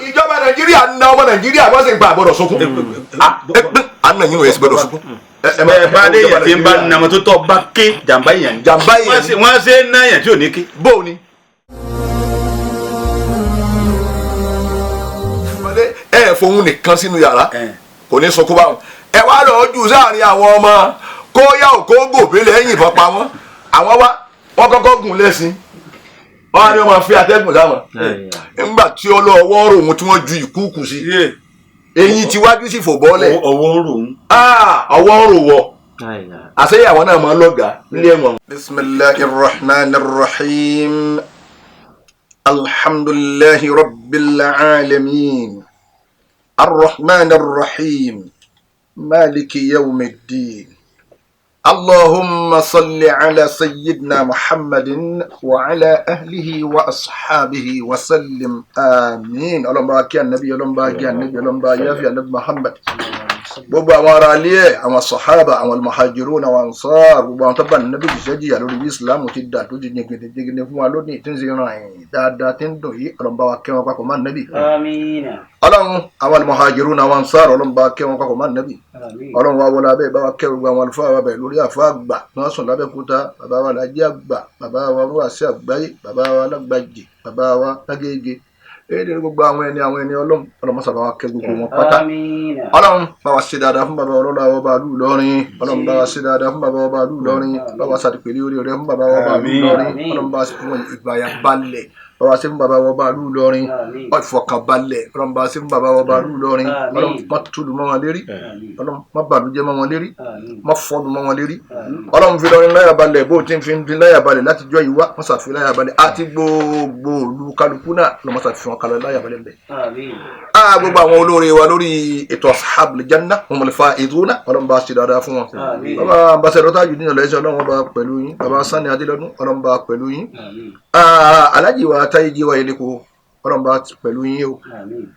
ìjọba Nàìjíríà ń na ọmọ Nàìjíríà wọ́n sì ń gba àgbọ̀dọ̀ sunkún àná yín wọ́n sì gbọ́dọ̀ sunkún. ẹ bá dé yẹn tí ń bá nàmọ́ tó tọ́ bá ké jàǹbá yẹn wọ́n ṣe ń ná yẹn tí ò ní ké. bóò ni. ẹ fòun nìkan sínú yàrá kò ní sunkún báwọn ẹ wá lọ jù sáàrin àwọn ọmọ kó yá òkó gòbé lẹ́yìn ìbọn pa wọn àwọn wá wọn kọ́kọ́ gùn lẹ́sìn wọn á ní wọn fi atẹ́gùn sáwọn nígbà tí ó lọ ọwọ́ rò wọn tí wọ́n ju ìkúùkù sí eyín tíwájú sì fò bọ́ọ̀lẹ̀ ọwọ́ rò ń. ọwọ́ rò wọ àṣeyàwó náà máa ń lọ́gàá nílé ẹ̀wọ̀n. bismillahir rahmanir rahim alhamdulillahi rabbil alamin. الرحمن الرحيم مالك يوم الدين اللهم صل على سيدنا محمد وعلى أهله وأصحابه وسلم آمين اللهم بارك النبي اللهم بارك النبي اللهم بارك النبي محمد gbogbo àwọn ará ilé ẹ̀ àwọn sàhábà àwọn muhajirun àwọn ansar gbogbo àwọn tó bá nàbí ìṣẹ́jìyà lórí islam ti dà tó ti jẹgẹdẹgẹdẹ fún wa lónìí tí ń ṣe ràn yín dáadáa tí ń dùn yìí ọlọ́mọba wa kẹ́ wọn papọ̀ má nàbí. ọlọ́run àwọn muhajirun àwọn ansar ọlọ́mọba kẹ́ wọn papọ̀ má nàbí. ọlọ́run wa wọlé abẹ́ bá wa kẹ́ gbogbo àwọn àlùfáà wa bẹ̀ lórí àfa àgbà tí wọ́n sùn lábẹ́kúta bàbá wa lajẹ́ àgbà bàbá wa wàásù àgbáyé bàbá wa lágbàjì bàbá wa lágége èdè gbogbo àwọn ẹni ọlọ́run ọlọ́run sábà wa kẹ́ gbogbo wọn pátá ọlọ́run bá wa ṣe dáadáa fún bàbá ọlọ́lá ọba àlú Ìlọrin ọlọ́run bá wa ṣe dáadáa fún bàbá ọba àlú Ìlọrin bá wa ṣàdìpẹ̀lẹ̀ orí ọ̀rẹ́ fún bàbá ọba àlú Ìlọrin ọlọ́run bá wa ṣe fún ìgbàyà balẹ̀ bá wa ṣe fún bàbá ọba àlú Ìlọrin ìfọkànbalẹ̀ ọlọ́run bá wa ṣe fún bàbá ọba àlú Ìlọrin ọlọ́run má túlù mọ́ wọn lérí ọlọ́run má bàlújẹ́ mọ́ wọn lérí má fọ́lù mọ́ wọn lérí ọlọ́run fi Ìlọrin láyà balẹ̀ bó ti ń fi láyà balẹ̀ láti jọ ìwá wọ́n ṣàfi láyà balẹ̀ àti gbogbo olú kálukú náà lọ́mọ ṣàfi wọn kalẹ̀ láyà balẹ̀ bẹ́ẹ̀. gbogbo àwọn olóore wa lórí ètò ashabul janna humul faizuna ọlọ́run bá ṣe dáadáa fún wọn. bàbá ambassadọ Tajudeen Ọlọ́yẹsẹ ọlọ́run bá pẹ̀lú yín bàbá Sani Adélọ́dún ọlọ́run bá pẹ̀lú yín. alájì wa Táyéjì wa Eléko ọlọ́run bá pẹ̀lú yín o.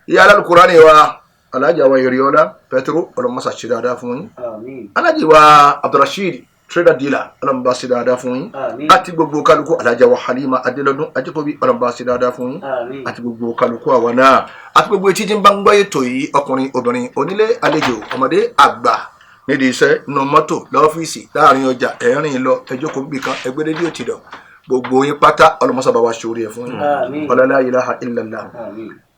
ìyá Al-Qur'ani wa alájà wa Yeriola Petro ọlọ́run máa ṣe dáadáa fún yín. alájì wa Abdulrasheed trader dealer ọlọ́run bá ṣe dáadáa fún yín àti gbogbo kálukú alájà wa Halima Adélọ́dún Ajíkòbí ọlọ́run bá ṣe dáadáa fún yín àti gbogbo kálukú àwa náà àti gbogbo etí tí ń bá ń gbọ́ ètò yìí ọkùnrin obìnrin onílé àlejò ọmọdé àgbà nídìí iṣẹ́ inú mọ́tò lọ́fíìsì láàrin ọjà ẹ̀rín lọ ẹjọ́ kò gbì kan ẹgbẹ́ rédíò ti dọ̀ gbogbo yín pátá ọlọ́mọsábà wa ṣe orí ẹ̀ fún yín la ilaha illallah.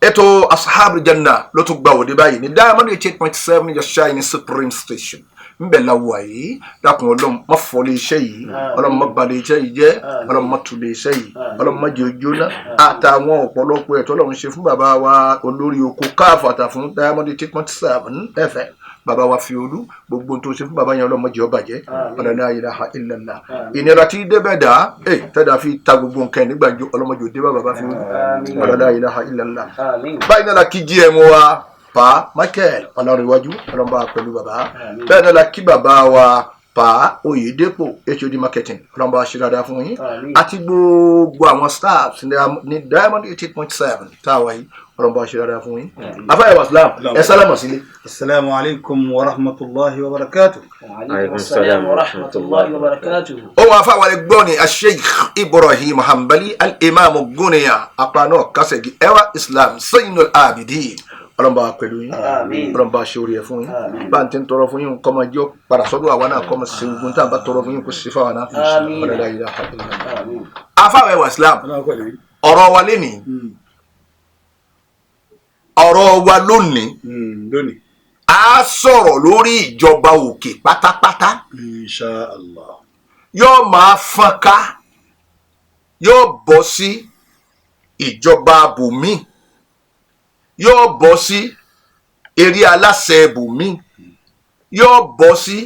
ètò ashabul janna ló tún gba òde báyìí ní Diamond 88.7 your shine supreme station nbẹ la wà yìí dákun Ọlọ́run má fọlé iṣẹ́ yìí Ọlọ́run má balẹ̀ iṣẹ́ yìí jẹ́ Ọlọ́run má tulẹ̀ iṣẹ́ yìí Ọlọ́run má jẹ́ ojóná àtàwọn ọ̀pọ̀lọpọ̀ ẹ̀tọ́ Ọlọ́run ṣe fún bàbá wa olórí oko káfàtà fún Diamond 88.7 FM bàbá wa fi olú gbogbo tó ṣe fún bàbá yẹn Ọlọ́run má jẹ́ ó bàjẹ́ la ilaha illallah ìnira tí débẹ̀ dá tẹ́lá fi ta gbogbo nǹkan nígbàjọ Ọlọ́run má jẹ́ ó dé bàbá fi olú la ilaha illallah báyìí náà la kí GM wa pa Michael ọlọ́rìnwájú ọlọ́mọba pẹ̀lú bàbá bẹ́ẹ̀ náà la kí bàbá wa pa Oyèdépò HOD marketing ọlọ́mọba ṣe dáadáa fún yín àti gbogbo àwọn staffs ní Diamond 88.7 táwa yìí ọlọ́mọba ṣe dáadáa fún yín. afáyẹ̀wò islam ẹ sálámà sílé. asalaamu alaykum wa rahmatulahi wa barakatu. wa alaykum salaam wa rahmatulahi wa barakatu. ohun afáwalẹ̀ gbọ́ ni Sheikh Ibrahim Hanbali al-Imam Guniya apanu kasegi ẹwà islam Zainul Abidin ọlọ́mọba pẹ̀lú yín ọlọ́mọba ṣe orí ẹ̀ fún yín bá ń tẹ́ ń tọrọ fún yín kọ́ máa jẹ́ padà sọ́dọ̀ àwa náà kọ́ máa ṣe ogun tá à ń bá tọrọ fún yín kó ṣe fáwọn náà ọ̀dọ̀dá yìí láta. afáwẹ̀ wa islam ọ̀rọ̀ wa lénìí ọ̀rọ̀ wa lónìí a sọ̀rọ̀ lórí ìjọba òkè pátápátá insha Allah yóò máa fọ́nká yóò bọ́ sí ìjọba bùnmí yóò bọ́ sí eré aláṣẹ ibòmí yóò bọ́ sí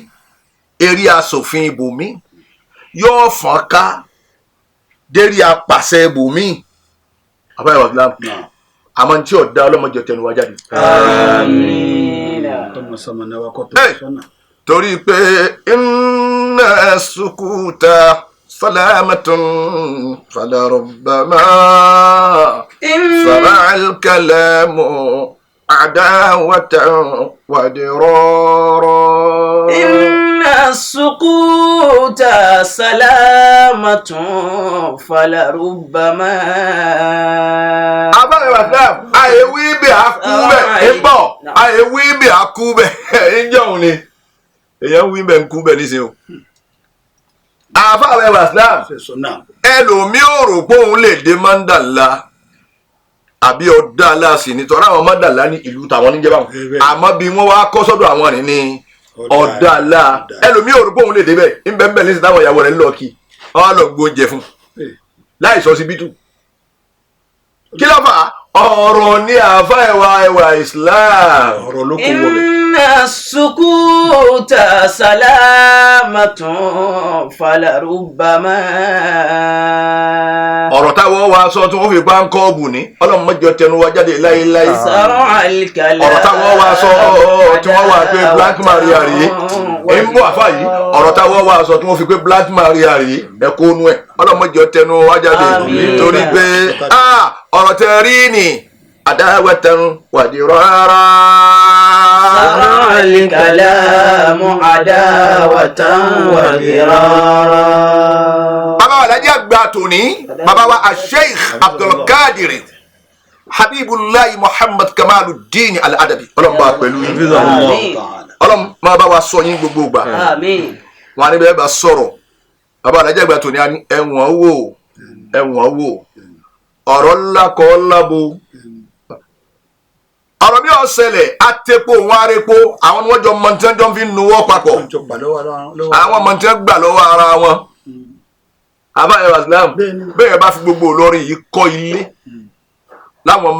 eré asòfin ibòmí yóò fọ́n ká dérí apàṣẹ ibòmí àbáyọ islam àmọ́ tí ọ̀dá ọlọ́mọdé tẹnu wá jáde. torí pé inna sukuta salamatun fala rubbama فرع الكلام عداوة ودرارا إن السكوت سلامة فلربما abáyọ̀ islam àìwí bí akúbẹ̀ ń bọ̀ àìwí bí akúbẹ̀ ń jọ̀hún ni èèyàn wí bẹ́ẹ̀ ń kú bẹ́ẹ̀ níṣẹ́ o. abáyọ̀ islam ẹlòmíì ò rò pé òun lè dé mandala àbí ọ̀dà aláàsì nítorí àwọn mandala ní ìlú tàwọn níjẹ́ báwọn àmọ́ bí wọ́n wá kọ́ sọ́dọ̀ àwọn rìn ní ọ̀dà alá ẹlòmíì ò rò pé òun lè dé bẹ́ẹ̀ ń bẹ́ẹ̀ bẹ́ẹ̀ níṣẹ́ táwọn ìyàwó rẹ̀ ń lọ kí wọ́n á lọ gbóúnjẹ fún láì sọ síbítù kí ló fà ọ̀rọ̀ ní àfa ẹwà islam ọ̀rọ̀ ló kó wọlé. inna sukuta salamatun falarubbama. ọ̀rọ̀ táwọn wa sọ tí wọ́n fi pa ń kọ́ ọ̀bù ní ọlọ́run mọ́jọ tẹnu wa jáde láéláé. ọ̀rọ̀ táwọn wa sọ tí wọ́n wà pé black maria rèé ń bọ̀ àfa yìí ọ̀rọ̀ táwọn wa sọ tí wọ́n fi pé black maria rèé ẹ̀kọ́ onú ẹ̀ ọlọ́run mọ́jọ tẹnu wa jáde torí pé ọ̀rọ̀ tẹ rí ni àdáwẹ̀tẹ̀rù wàdí rárá. sàrán kàlámù àdáwẹ̀tẹ̀rù wàdí rárá. bàbá wa alájà gba tòní bàbá wa Sheikh Abdulkadir Habibullahi Muhammad Kamaluddin Al-Adabi ọlọ́mọba pẹ̀lú yín ọlọ́mọ bá wa sọ yín gbogbo gbà wọn á ní bẹ́ẹ̀ bá sọ̀rọ̀ bàbá alájà gba tòní ẹ̀wọ̀n wò ọ̀rọ̀ ńlá kọ́ lábo ọ̀rọ̀ bí ọ̀sẹ̀lẹ̀ àtẹ̀pọ̀ òun arepo àwọn ni wọ́n jọ mọ̀ntẹ́jọ́ fi ń nuwọ́ papọ̀ àwọn mọ̀ntẹ́ gbà lọ́wọ́ ara wọn àbáyọ̀ islam bẹ́ẹ̀ bá fi gbogbo olórin yìí kọ́ ilé láwọn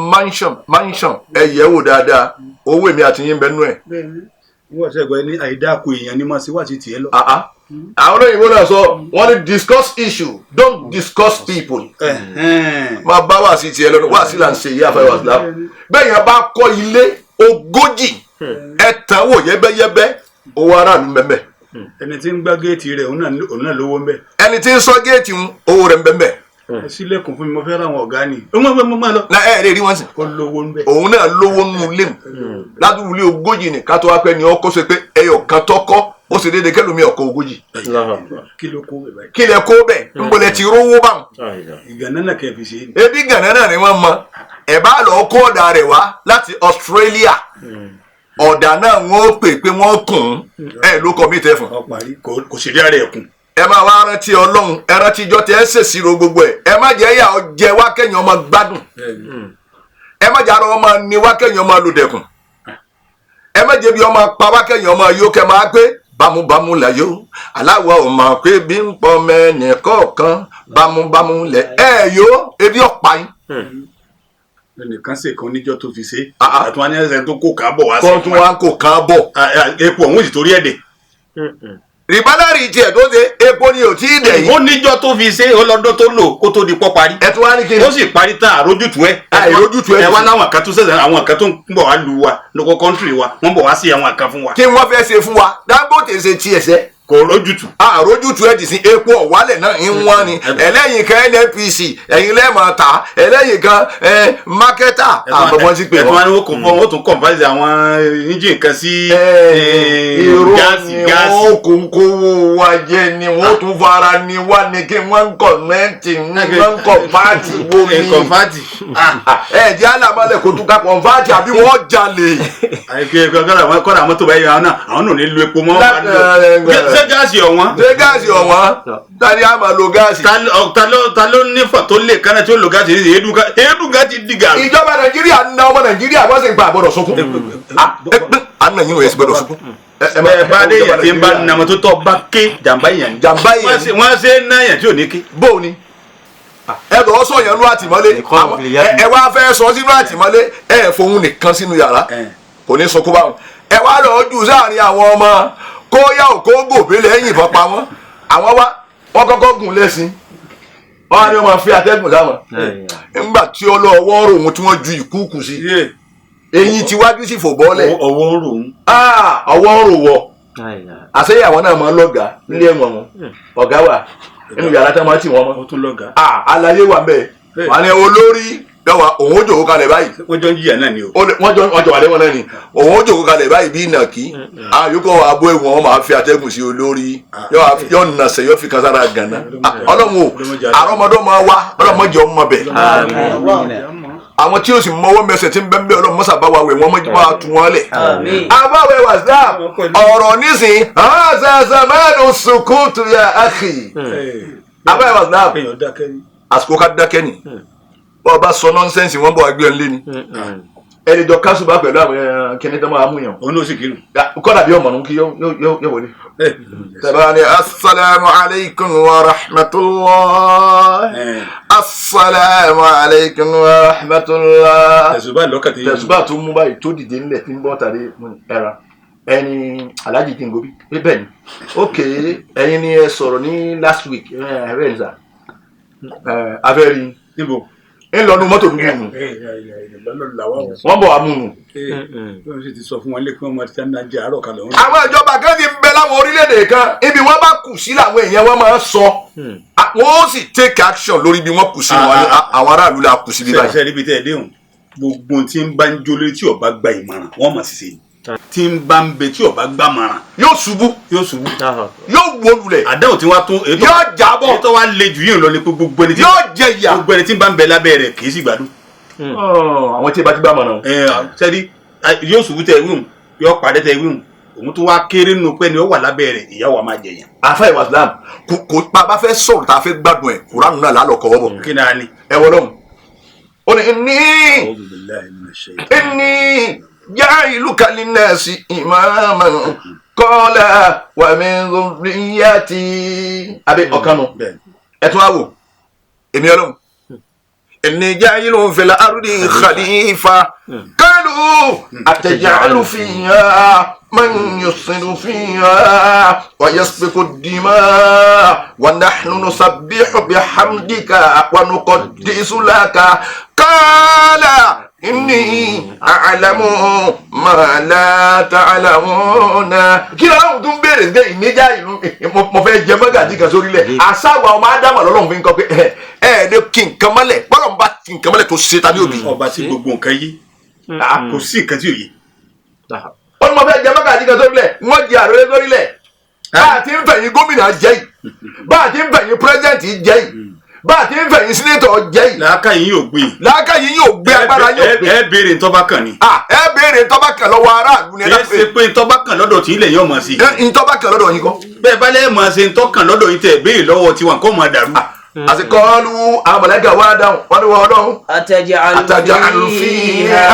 mansion ẹ̀yẹ́ wò dáadáa owó èmi àti yín bẹ́ẹ̀ nú ẹ̀. wọ́n ṣẹ̀gbọ́n ní àìdáàkú èèyàn ní máa ṣe wá sí tiẹ̀ lọ. àwọn olóyìnbó náà sọ wọ́n ní discuss issue don't discuss people. máa bá wá sí tiẹ̀ lọ́nà wá sí là ń ṣe ìyá àbáyọ̀ islam bẹ́ẹ̀ yẹn bá kọ́ ilé 40 ẹ̀tàn wò yẹ́bẹ́yẹ́bẹ́ owó aráàlú mẹ́mẹ́. ẹni tí ń gbá géètì rẹ̀ òun náà lówó ń bẹ. ẹni tí ń sọ géètì owó rẹ̀ ń bẹ́ẹ̀ ẹ sílẹ̀kùn fún mi mo fẹ́ ra àwọn ọ̀gá ni. mo máa lọ. na ẹ lè rí wọn sìn. ó lówó ń bẹ. òun náà lówó nù léwu ládùúgbò ilé 40 ni ká tó wá pẹ́ ni ọkọ ṣe pé ẹyọ kan tọ́kọ́ ó sì déédéé kẹlòmí ọkọ 40. kí ló kó bẹ̀ báyìí. kí lẹ kó bẹ̀ ń bolẹ̀ ti rówó báwọn. ìgànnà náà kẹ́ fi ṣe é. ebi gànà náà ni wọ́n mọ ẹ̀ bá lọ kó ọ̀dà rẹ̀ wá láti Australia ọ̀dà náà wọ́n pè pé wọ́n kùn ẹ̀ ló kọ́ mi tẹ́ fún. kò sì rí ara ẹ̀ kùn. ẹ máa wá rántí Ọlọ́run ẹ rántí ìjọ tẹ ẹ ṣèṣirò gbogbo ẹ má jẹ́ yà ọ jẹ wá kẹ́yìn ọmọ gbádùn ẹ má jẹ́ ara ọmọ ni wá kẹ́yìn ọmọ lòdẹ̀kùn ẹ má jẹ́ bí ọmọ pa wá kẹ́yìn ọmọ yó kẹ́ máa pé bámúbámú là yó aláwọ̀ ọmọ pé bí ń pọ̀ mẹ́ni kọ̀ọ̀kan bámúbámú lẹ̀ ẹ yó ebi ọ̀pá yín. ẹnìkan ṣe kan níjọ́ tó fi ṣe àtúwá ní ẹsẹ̀ tó kó kàn bọ̀ wá sí. kó tún wá kó kàn bọ̀. epo òun sì torí ẹ̀ dẹ̀. rìbánárì tiẹ̀ tó ṣe epo ni ò tí ì dẹ̀ yìí. ó níjọ́ tó fi ṣe ọlọ́dún tó lò kó tó di pọ́ parí. ẹ tún wá ní kíni. ó sì parí tán àrójútu ẹ. àìrójútu ẹ. ẹ wá láwọn kan tó ṣẹ̀ṣẹ̀ àwọn kan tó ń bọ̀ wá lu wa lóko kọ́ńtírì wa wọ́n bọ̀ wá sí àwọn kan fún wa. kí wọ́n fẹ́ ṣe fún wa Dangote ṣe tiẹ̀ sẹ́. kò rójútu. àrójútu ẹ ti sin epo ọ̀wálẹ̀ náà ń wọ́n ni ẹlẹ́yìn kan NNPC ẹ̀yin lẹ́ẹ̀mọ̀ ta ẹlẹ́yìn kan mákẹ́tà àbọ̀bọ̀n ti pè wọ́n. ẹ̀tún wa ni wọ́n tún kọ̀ǹfàṣì àwọn engine kan sí gáàsì. wọ́n kò ń kówó wa jẹ ni wọ́n tún fara ni wá ni kí wọ́n ń kọ̀mẹ́ǹtì wọ́n ń kọ̀ǹfàtì wo ni. kọ̀ǹfàtì. jẹ́ àlàmọ́lẹ̀ kò tún ká kọ̀ǹfàtì àbí wọ́n jalè. àìpé kọ́ra mọ́tò báyìí àwọn náà ò ní lo epo mọ́. ṣé gáàsì ọ̀wọ́n. ṣé gáàsì ọ̀wọ́n tani a máa lo gáàsì. ta ló nífà tó lè kánná tí ó lo gáàsì ní èédú gáàsì di gàrí. ìjọba Nàìjíríà ń ná ọmọ Nàìjíríà wọ́n sì ń pa àgbọ̀dọ̀ sunkún. àná yín ò yẹ sí gbọ́dọ̀ sunkún. ẹ bá dé yẹn tí ń bá nàmọ́ tó tọ́ bá ké jàǹbá yẹn. jàǹbá yẹn ni wọ́n ṣe ń ná yẹn tí ò ní ké. bó o ni ẹ lọ sọ yẹn nú àtìmọ́lé ẹ wá fẹ́ sọ sínú àtìmọ́lé ẹ fòun nìkan sínú yàrá kò ní sunkún báwọn ẹ wá lọ jù sáàrin àwọn ọmọ kó yá òkó gòbé lẹ́yìn ìbọn pa wọ́n àwọn wọ́n kọ́kọ́ gùn lẹ́sìn wọ́n á ní wọ́n máa fi atẹ́gùn sáwọn nígbà tí ọlọ́wọ́ rò wọn tí wọ́n ju ìkúùkù sí eyín tiwájú sì fò bọ́ọ̀lẹ̀ ọwọ́ ń rò ọwọ́ ń rò wọ àṣeyàwó náà máa ń lọ́gàá nílé ẹ̀wọ̀n wọn ọ̀gá wà nínú yàrá tí wọ́n máa ń tì wọ́n mọ́ àlàyé wà bẹ́ẹ̀ wọ́n ní olórí yọ̀wá òun ó jòkó kalẹ̀ báyìí. wọ́n jọ ń jìyà náà ni o. wọ́n jọ wà lẹ́wọ̀n náà ni òun ó jòkó kalẹ̀ báyìí bí ìnàkí àyùkọ́ wa bó ewu wọn máa fi atẹ́gùn sí olórí yọ nàṣẹ yọ fi kan sára gànà ọlọ́run o àrọ́mọdọ́mọ wa ọlọ́mọdé ọmọ bẹ̀ àwọn tí o sì mọwọ́ mẹsẹ̀ tí ń bẹ́ẹ̀ bẹ́ẹ̀ ọlọ́mọ sábà wà wẹ̀ wọ́n mọ̀ máa tu wọn lẹ̀. abáwẹ̀ wàsílám ọ̀rọ̀ nísìn ṣàṣàmánù sukutu ya akhi abáwẹ̀ wàsílám àsìkò ká dákẹ́ ni wọ́n bá sọ nọ́nsẹ́nsì wọ́n bọ̀ wá gbé ọ lé ni ẹni jọ kásùbà pẹ̀lú àwọn kẹ́ni tó máa mú yàn. òun ló sì kírun. kọ́dà bí ọmọ nù kí yóò wọlé. tẹ̀bá ni asalaamu alaykum wa rahmatulah. asalaamu alaykum wa rahmatulah. tẹ̀sùbà lọ́kàtí. tẹ̀sùbà tó mú báyìí tó dìde nílẹ̀ tí ń bọ́ tàbí ẹ̀ra ẹni alájì tí ń gobi bẹ́ẹ̀ ni ok ẹ̀yin ni ẹ sọ̀rọ̀ ní last week ẹ̀rẹ́ ìzà abẹ́rin. níbo. ń lọ nu mọ́tò dúdú nù wọ́n bọ̀ wá mú nù. wọ́n sì ti sọ fún wọn lé kí wọ́n máa ti sáńdà jẹ́ àárọ̀ kalẹ̀ wọn. àwọn ìjọba kan ti ń bẹ láwọn orílẹ̀-èdè kan ibi wọ́n bá kù sí làwọn èèyàn wọn máa ń sọ wọ́n ó sì take action lórí bí wọ́n kù sí wọn àwọn aráàlú la kù sí bí báyìí. sẹ́ẹ̀sì níbi tẹ́ ẹ déhùn gbogbo tí ń bá ń jó lórí tí ọba gba ìmọ̀ràn wọ́n mọ̀ sí sí tí ń bá ń bẹ tí ọba gbà mọ̀ràn yóò ṣubú yóò wó lulẹ̀ àdáhùn tí wọ́n tún yóò jábọ̀ ètò wa le jù yín lọ ní gbogbo ẹni tí yóò jẹ ìyà gbogbo ẹni tí ń bá ń bẹ lábẹ́ rẹ̀ kì í sì gbádùn. àwọn tí ì bá ti gbà mọ̀ràn. sẹ́ẹ̀dì yóò ṣubú tẹ wíwùn yóò pàdé tẹ wíwùn òun tó wá kéré nínú pé ni ó wà lábẹ́ rẹ̀ ìyá wa máa jẹ yẹn. àfa ìwà islam kò pa bá fẹ́ sọ̀rọ̀ tá a fẹ́ gbádùn ẹ̀ kuranu náà lálọ́ kọ́ bọ̀. kí náà ni. ẹ wọ lọ́hùn. ó ní inni ja'iluka linnasi imaman qala wa min dhurriyyati. abẹ́ ọ̀kan nù ẹ̀ tún wá wò èmi ọlọ́hùn. inni ja'ilun fil ardi khalifa qalu ataj'alu fiha من يفسد فيها ويسفك الدماء ونحن نسبح بحمدك ونقدس لك قال إني أعلم ما لا تعلمون. kí ló ń tún béèrè ṣe ìníjà ìlú mo fẹ́ jẹ mọ́gàjì kan sórí lẹ̀ àṣàwọ̀ ọmọ ádámà lọ́lọ́run fi ń kọ́ pé ẹ̀ẹ́dẹ́ kí nǹkan mọ́lẹ̀ bọ́lọ̀ ń bá kí nǹkan mọ́lẹ̀ tó ṣe tàbí òbí. ọba tí gbogbo nǹkan yí kò sí nǹkan tí ò yé. wọ́n mọ̀ fẹ́ jẹ mọ́gàjì kan sórí lẹ̀ wọ́n jẹ àròlé sórí lẹ̀ bá a ti ń fẹ̀yìn gómìnà jẹ́ yìí bá a ti ń fẹ̀yìn pírẹ́sidẹ̀ntì jẹ́ yìí bá a ti ń fẹ̀yìn sínétọ̀ jẹ́ yìí. làákà yín yóò gbé. làákà yín yóò gbé agbára yóò gbé. ẹ béèrè ntọ́ba kan ni. ẹ béèrè ntọ́ba kan lọ́wọ́ aráàlú ni. kì í ṣe pé ntọ́ba kan lọ́dọ̀ tí ilẹ̀ yóò mọ̀ sí. ntọ́ba kan lọ́dọ̀ yín kọ́. bẹ́ẹ̀ bá lẹ́ẹ̀ mọ̀ ṣe ntọ́ kan lọ́dọ̀ yín tẹ̀ béèrè lọ́wọ́ tiwọn kó máa dàrú. àsìkò ọlù àwọn mọ̀lẹ́kà wá dáhùn wọ́n ní wọ́n ọlọ́run. ataj'alu fiha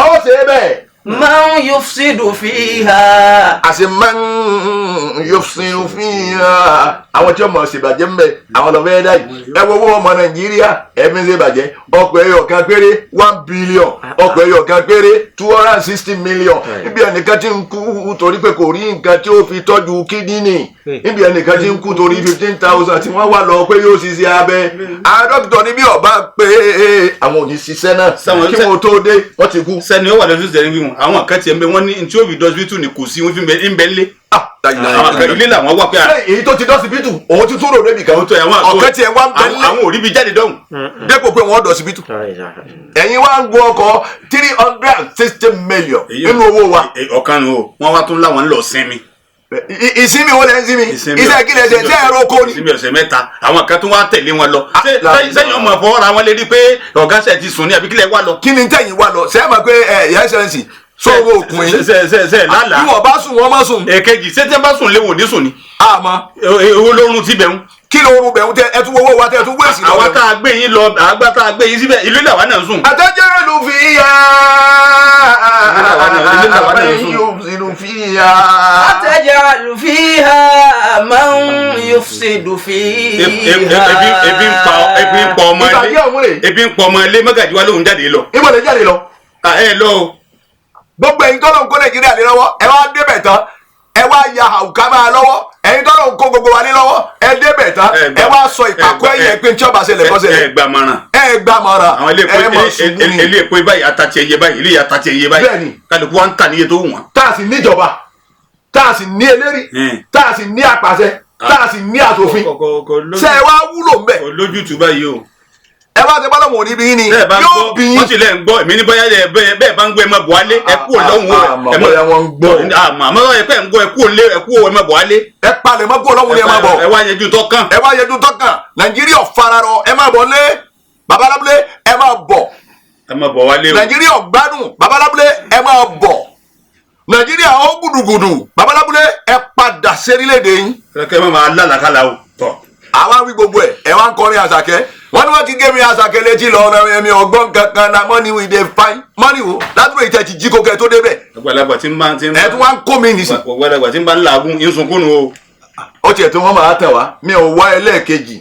ọwọ́ ṣe é bẹ́ẹ̀. man yufsidu fiha. àṣẹ man yufsidu fiha. àwọn tí wọ́n mọ̀ ṣèbàjẹ́ ń bẹ̀ àwọn lọ́fẹ́ ẹ̀dá yìí ẹ wo owó ọmọ nàìjíríà ẹ̀mí ṣèbàjẹ́ ọkọ̀ ẹ̀yọ̀ kan péré 1 billion ọkọ̀ ẹ̀yọ̀ kan péré 260 million níbi ẹnìkan tí ń kú torí pé kò rí nǹkan tí ó fi tọ́jú kídínì níbi ẹnìkan tí ń kú torí 15,000 tí wọ́n wà lọ pé yóò ṣiṣẹ́ abẹ àwọn dókítà níbi ọba pé àwọn ò ní ṣiṣẹ́ náà kí wọ́n tó dé wọ́n ti kú. sẹ́ni ó wà lọ́sùn sẹ́ni wíwọ̀n àwọn kan tiẹ̀ ń bẹ wọ́n ní tí ó fi dọ́sibítù ni kò sí wọ́n fi ń bẹ lé. àwọn kan ilé làwọn wà pé. èyí tó ti dọ́sibítù òun ti tún rò débi kan ọ̀kẹ́ tiẹ̀ wá ń bẹ lé. àwọn ò rí bi jáde dọ́hùn. dépò pé wọ́n dọ́sibítù. ẹ̀yin wá ń gun ọkọ̀ 360 million nínú owó wa. ọ̀kan nù o wọ́n wá tún láwọn ń lọ sinmi. ìsinmi wo lẹ ń sinmi iṣẹ́ kí lẹ ṣe ṣe ẹ̀rọ oko ni. ìsinmi ọ̀sẹ̀ mẹ́ta àwọn kan tún wá tẹ̀lé wọn lọ. sẹ́yìn ọmọ ìfọwọ́ra wọn lé rí pé ọ̀gá ṣe ti sùn ní àbí kílẹ̀ wá lọ. kí ni tẹ̀yìn wá lọ sẹ́yìn máa pé ẹ̀yà ẹ̀ṣẹ̀ǹsì sọ̀rọ̀ òkun yìí. ṣe lálàá bí wọ́n bá sùn wọ́n má sùn. èkejì ṣé tí wọ́n bá sùn léwò ní sùn ni. àmọ́ owó lórun ti bẹ̀rù. kí ló rún bẹ̀rù tẹ ẹ tún owó wa tẹ ẹ tún wéèsì lọ. àwa tá a gbé yín lọ àgbà tá a gbé yín síbẹ̀ ìlú làwa náà sùn. àtẹ̀jẹ́rẹ́lù fi yá. ataj'alu fiha man yufsidu fiha. ebi ń pa ọmọ ilé mọ́gàjí wa lóhùn jáde lọ. ìbọn lè jáde lọ. ẹ lọ o. gbogbo ẹ̀yin tọ́lọ̀ ń kó nàìjíríà lé lọ́wọ́ ẹ wá débẹ̀ tán ẹ wá ya àwùká máa lọ́wọ́ ẹ̀yin tọ́lọ̀ ń kó gbogbo wa lé lọ́wọ́ ẹ débẹ̀ tán ẹ wá sọ ìpàkọ́ ẹ̀yẹ pé tí ọba ṣẹlẹ̀ kọ́ ṣẹlẹ̀. ẹ gbà mọ̀ràn. ẹ gbà mọ̀ràn. àwọn ilé epo báyìí atati ẹyẹ báyìí ilé atati ẹyẹ báyìí. bẹ́ẹ̀ni kálukú wa ń tà níye tó wù wọ́n. tá a sì níjọba tá a sì ní eléri tá a sì ní àpàṣẹ tá a sì ní àtòfin ṣe ẹ wá wúlò ń bẹ̀. olójútùú báyìí o. ẹ bá ti bá lọ́wọ́ òní bí yín ni yóò bí yín. wọ́n ti lẹ̀ ń gbọ́ èmi ní bóyá bẹ́ẹ̀ bá ń gbọ́ ẹ máa bọ̀ wálé ẹ kú òlọ́hùn o. àmọ́ bóyá wọ́n ń gbọ́. àmọ́ ẹ pẹ́ ń gbọ́ ẹ kú òlé ẹ kú ẹ máa bọ̀ wálé. ẹ palẹ̀ mọ́ kó lọ́hùn ni ẹ máa bọ̀. ẹ wá yẹjú tọ́kàn. ẹ wá yẹjú tọ́kàn nàìjíríà fararọ ẹ máa bọ̀ lé babalábúlé ẹ máa bọ̀. ẹ máa bọ̀ wálé o. nàìjíríà gbádùn babalábúlé ẹ máa bọ̀. nàìjíríà ó gùdùgùdù babalábúlé ẹ padà sérílẹ̀-èdè yín. kẹ́kẹ́ máa lálàkàlà o tọ̀. àwa wí gbogbo ẹ wá ń kọrin àṣàkẹ́ wọ́n ní wọ́n ti gé mi àṣàkẹ́ létí lọ ọ̀nà ẹ̀mí ọgbọ́n kankan na money we dey find money wo ládùúgbò ìtẹ̀ ti jí kókẹ́ tó débẹ̀. àgbàlagbà tí ń bá ẹ tún wá ń kó mi nìsín. àgbàlagbà tí ń bá ń làágùn ń sunkún nù o. ó tiẹ̀ tó wọ́n máa tẹ̀ wá mi ò wá ẹlẹ́ẹ̀kejì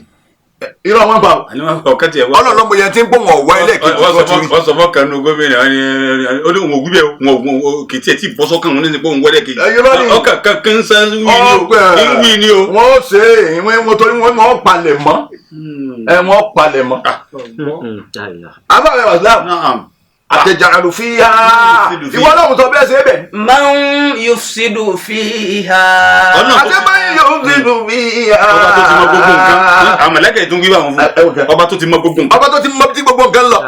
irọ́ wọn pa ọlọ́lọ́mọ yẹn ti ń gbóhùn ọ̀wá ẹlẹ́ẹ̀kejì tó ti rí. wọ́n sọ fọ́ kanú gómìnà ó ní òun òwúbẹ̀ wọn kì í tiẹ̀ tí bọ́sọ́kàn wọn ní gbóhùn wẹ́lẹ́kejì ọkà kankan ń sẹ́ ń wí ni o. wọ́n ó ṣe é ìwé torí wọ́n palẹ̀ mọ́ wọ́n palẹ̀ mọ́. abáwẹ̀ wàsílám àtẹ̀jàlù fíhá ìwọ náà sọ bẹ́ẹ̀ ṣe é bẹ̀. man yufsidu fiha. àtẹ̀báyé yufsidu fiha. ọba tó ti mọ gbogbo nǹkan àmàlẹ́kẹ̀ tó ń gbé báwọn fún ọba tó ti mọ gbogbo nǹkan. ọba tó ti mọ tí gbogbo nǹkan lọ.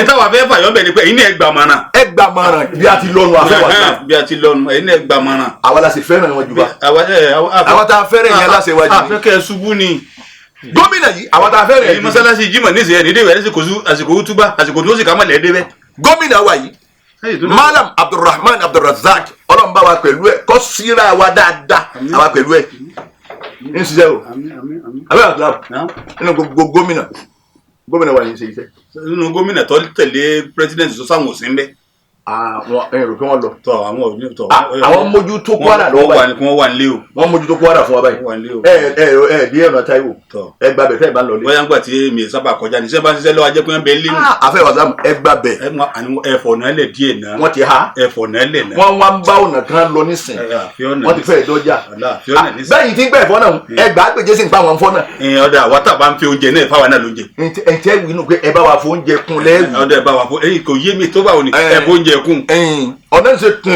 ìtawà fẹ́ fàyọ́ bẹ̀ ni pé iná ẹ̀ gbà mọ́ràn. ẹ gbà mọ́ràn bí a ti lọ́nu àfẹ́ wàsílám. bí a ti lọ́nu iná ẹ̀ gbà mọ́ràn. àwa la sì fẹ́ràn wọn jù bá. àwa tá a fẹ́ràn yẹn láṣẹ wájú. àfẹ́kẹ́ ṣubú ni. gómìnà yìí àwọn tá a fẹ́ràn yìí. mọ́sálásí jimá ní ìsẹ̀yẹ nídìí rẹ̀ àsìkò túbá àsìkò tó sì ká mọ̀lẹ́ débẹ̀. gómìnà wa yìí malam abdulrahman abdulrazak ọlọ́run bá wa pẹ̀lú ẹ̀ kọ́ síra wa dáadáa àwa pẹ̀lú ẹ̀ ń ṣiṣẹ́ o àbẹ́ àtúrà nínú gbogbo gómìnà wa yìí ń ṣe iṣẹ́. nínú gómìnà tó tẹ̀lé president tó sáwọn òsín bẹ́ẹ̀. àwọn èrò kí wọ́n lọ. tọ àwọn ò ní tọ. àwọn mójútó Kwara lọ́wọ́ báyìí. wọ́n wà nílé o. wọ́n mójútó Kwara fún wa báyìí. ẹ díẹ̀ ọ̀nà Táíwò. ẹ gbàbẹ̀ tẹ́ ẹ bá lọ lé. bóyá ń gbà tí mi sábà kọjá ní sẹ́bà ṣiṣẹ́ lọ́wọ́ ajẹ́ pé wọ́n bẹ lé. àfẹ́ wàsámù ẹ gbàbẹ̀. ẹ̀fọ̀ náà lẹ̀ díẹ̀ náà. wọ́n ti ha. ẹ̀fọ̀ náà lẹ̀ náà. wọ́n wá ń bá ọ̀nà kan lọ nísìn. wọ́n ti fẹ́ dọ́jà. bẹ́ẹ̀ tí ń gbẹ̀ fọ́ náà ẹ gbà á gbèjé sí nípa àwọn fọ́ náà. ọ̀dà àwa tá a bá ń fi oúnjẹ náà fáwa náà lóúnjẹ. ẹ tẹ́ wí nù pé ẹ bá wa fún oúnjẹ kun lẹ́rù. ọ̀dà ẹ bá wa fún kò yé mi tó báwo ni ẹ fún oúnjẹ kun. ọ̀nà ṣe tún.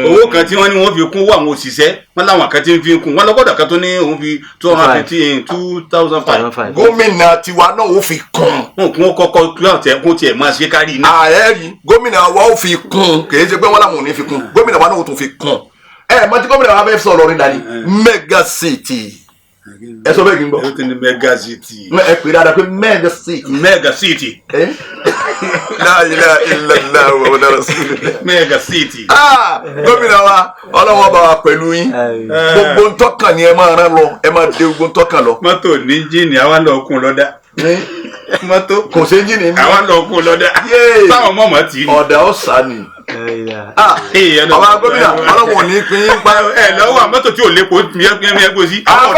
owó kan tí wọ́n ní wọ́n fi kún wọ́n àwọn òṣìṣẹ́ wọ́n láwọn kan tí ń fi kún wọ́n lọ́gọ́dọ̀ kan tó ní òun fi 2,500. gómìnà tiwa náà ó fi kún. wọn kún kọ́kọ́ kún tiẹ̀ máa ṣe kárí iná. ààrẹ rí gómìnà wa ó fi kún kì í ṣe pé wọ́n làwọn ò ní fi kún gómìnà wa náà ó tún fi kún. mọ tí gómìnà wa fẹ́ sọ lọ́rin dání mega city. ẹ sọ bẹ́ẹ̀ kí n gbọ́. ẹ ti ní mega city. ẹ pè dáadáa pé mega city. mega city. La ilaha illallah Muhammadur Rasulullah. mega city. gómìnà wa ọlọ́wọ́ bá wa pẹ̀lú yín gbogbo ntọ́kàn ni ẹ máa rán lọ ẹ máa dé gbogbo ntọ́kàn lọ. mọ́tò ní jíìnì àwa lọ kún lọ́dà. mọ́tò kò sí jíìnì ní. àwa lọ kún lọ́dà. táwọn mọ̀mọ́ tì í. ọ̀dà ọ̀sán ni. àwọn gómìnà ọlọ́wọ́ ní pín in pa. lọ́wọ́ àmọ́tò tí ò lépo miẹ́gbó sí. àwọn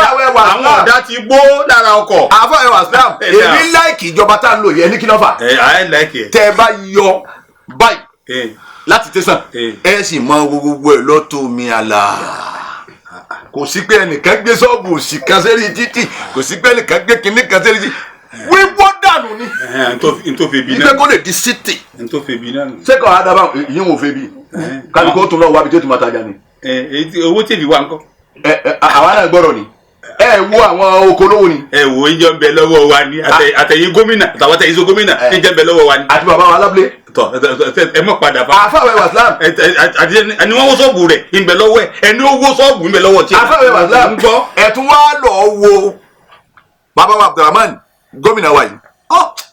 ọ̀dà ti gbó lára ọkọ̀. àfọ ẹwà Islam èmi láìkì ìjọba tá a ń lò yẹ ní kí ló fà. tẹ ẹ bá yọ báyìí láti tẹsán ẹ sì mọ gbogbo ẹ lọ́tọ̀ mi àlà. kò sí pé ẹnìkan gbé ṣọ́ọ̀bù òsì kan sẹ́rí títì kò sí pé ẹnìkan gbé kinní kan sẹ́rí títì wíwọ́ dànù ni. ìgbẹ́ kó lè di city. sẹ́kọ̀ àdàbà yín wò fẹ́ bí kálukó tún lọ wá bí tó tún máa tajà ni. owó tèmi wà ńkọ́. àwa náà gbọ́dọ̀ ni ẹ wo àwọn okòólówó ni. ẹ wo ìjọ ń bẹ lọ́wọ́ wa ni àtẹ̀yìn gómìnà àtàwọn àtẹ̀yìn so gómìnà ìjọ ń bẹ lọ́wọ́ wa ni. àti bàbá wa alábìlẹ̀. tọ ẹ mọ padà fa. àfàwẹ̀ wàsílám. ẹni wọn wó sọ́ọ̀bù rẹ̀ ń bẹ lọ́wọ́ ẹ ẹni ó wó sọ́ọ̀bù ń bẹ lọ́wọ́ tiẹ̀. àfàwẹ̀ wàsílám ẹ tún wá lọ wo bàbá wa Abdulrahman gómìnà wa yìí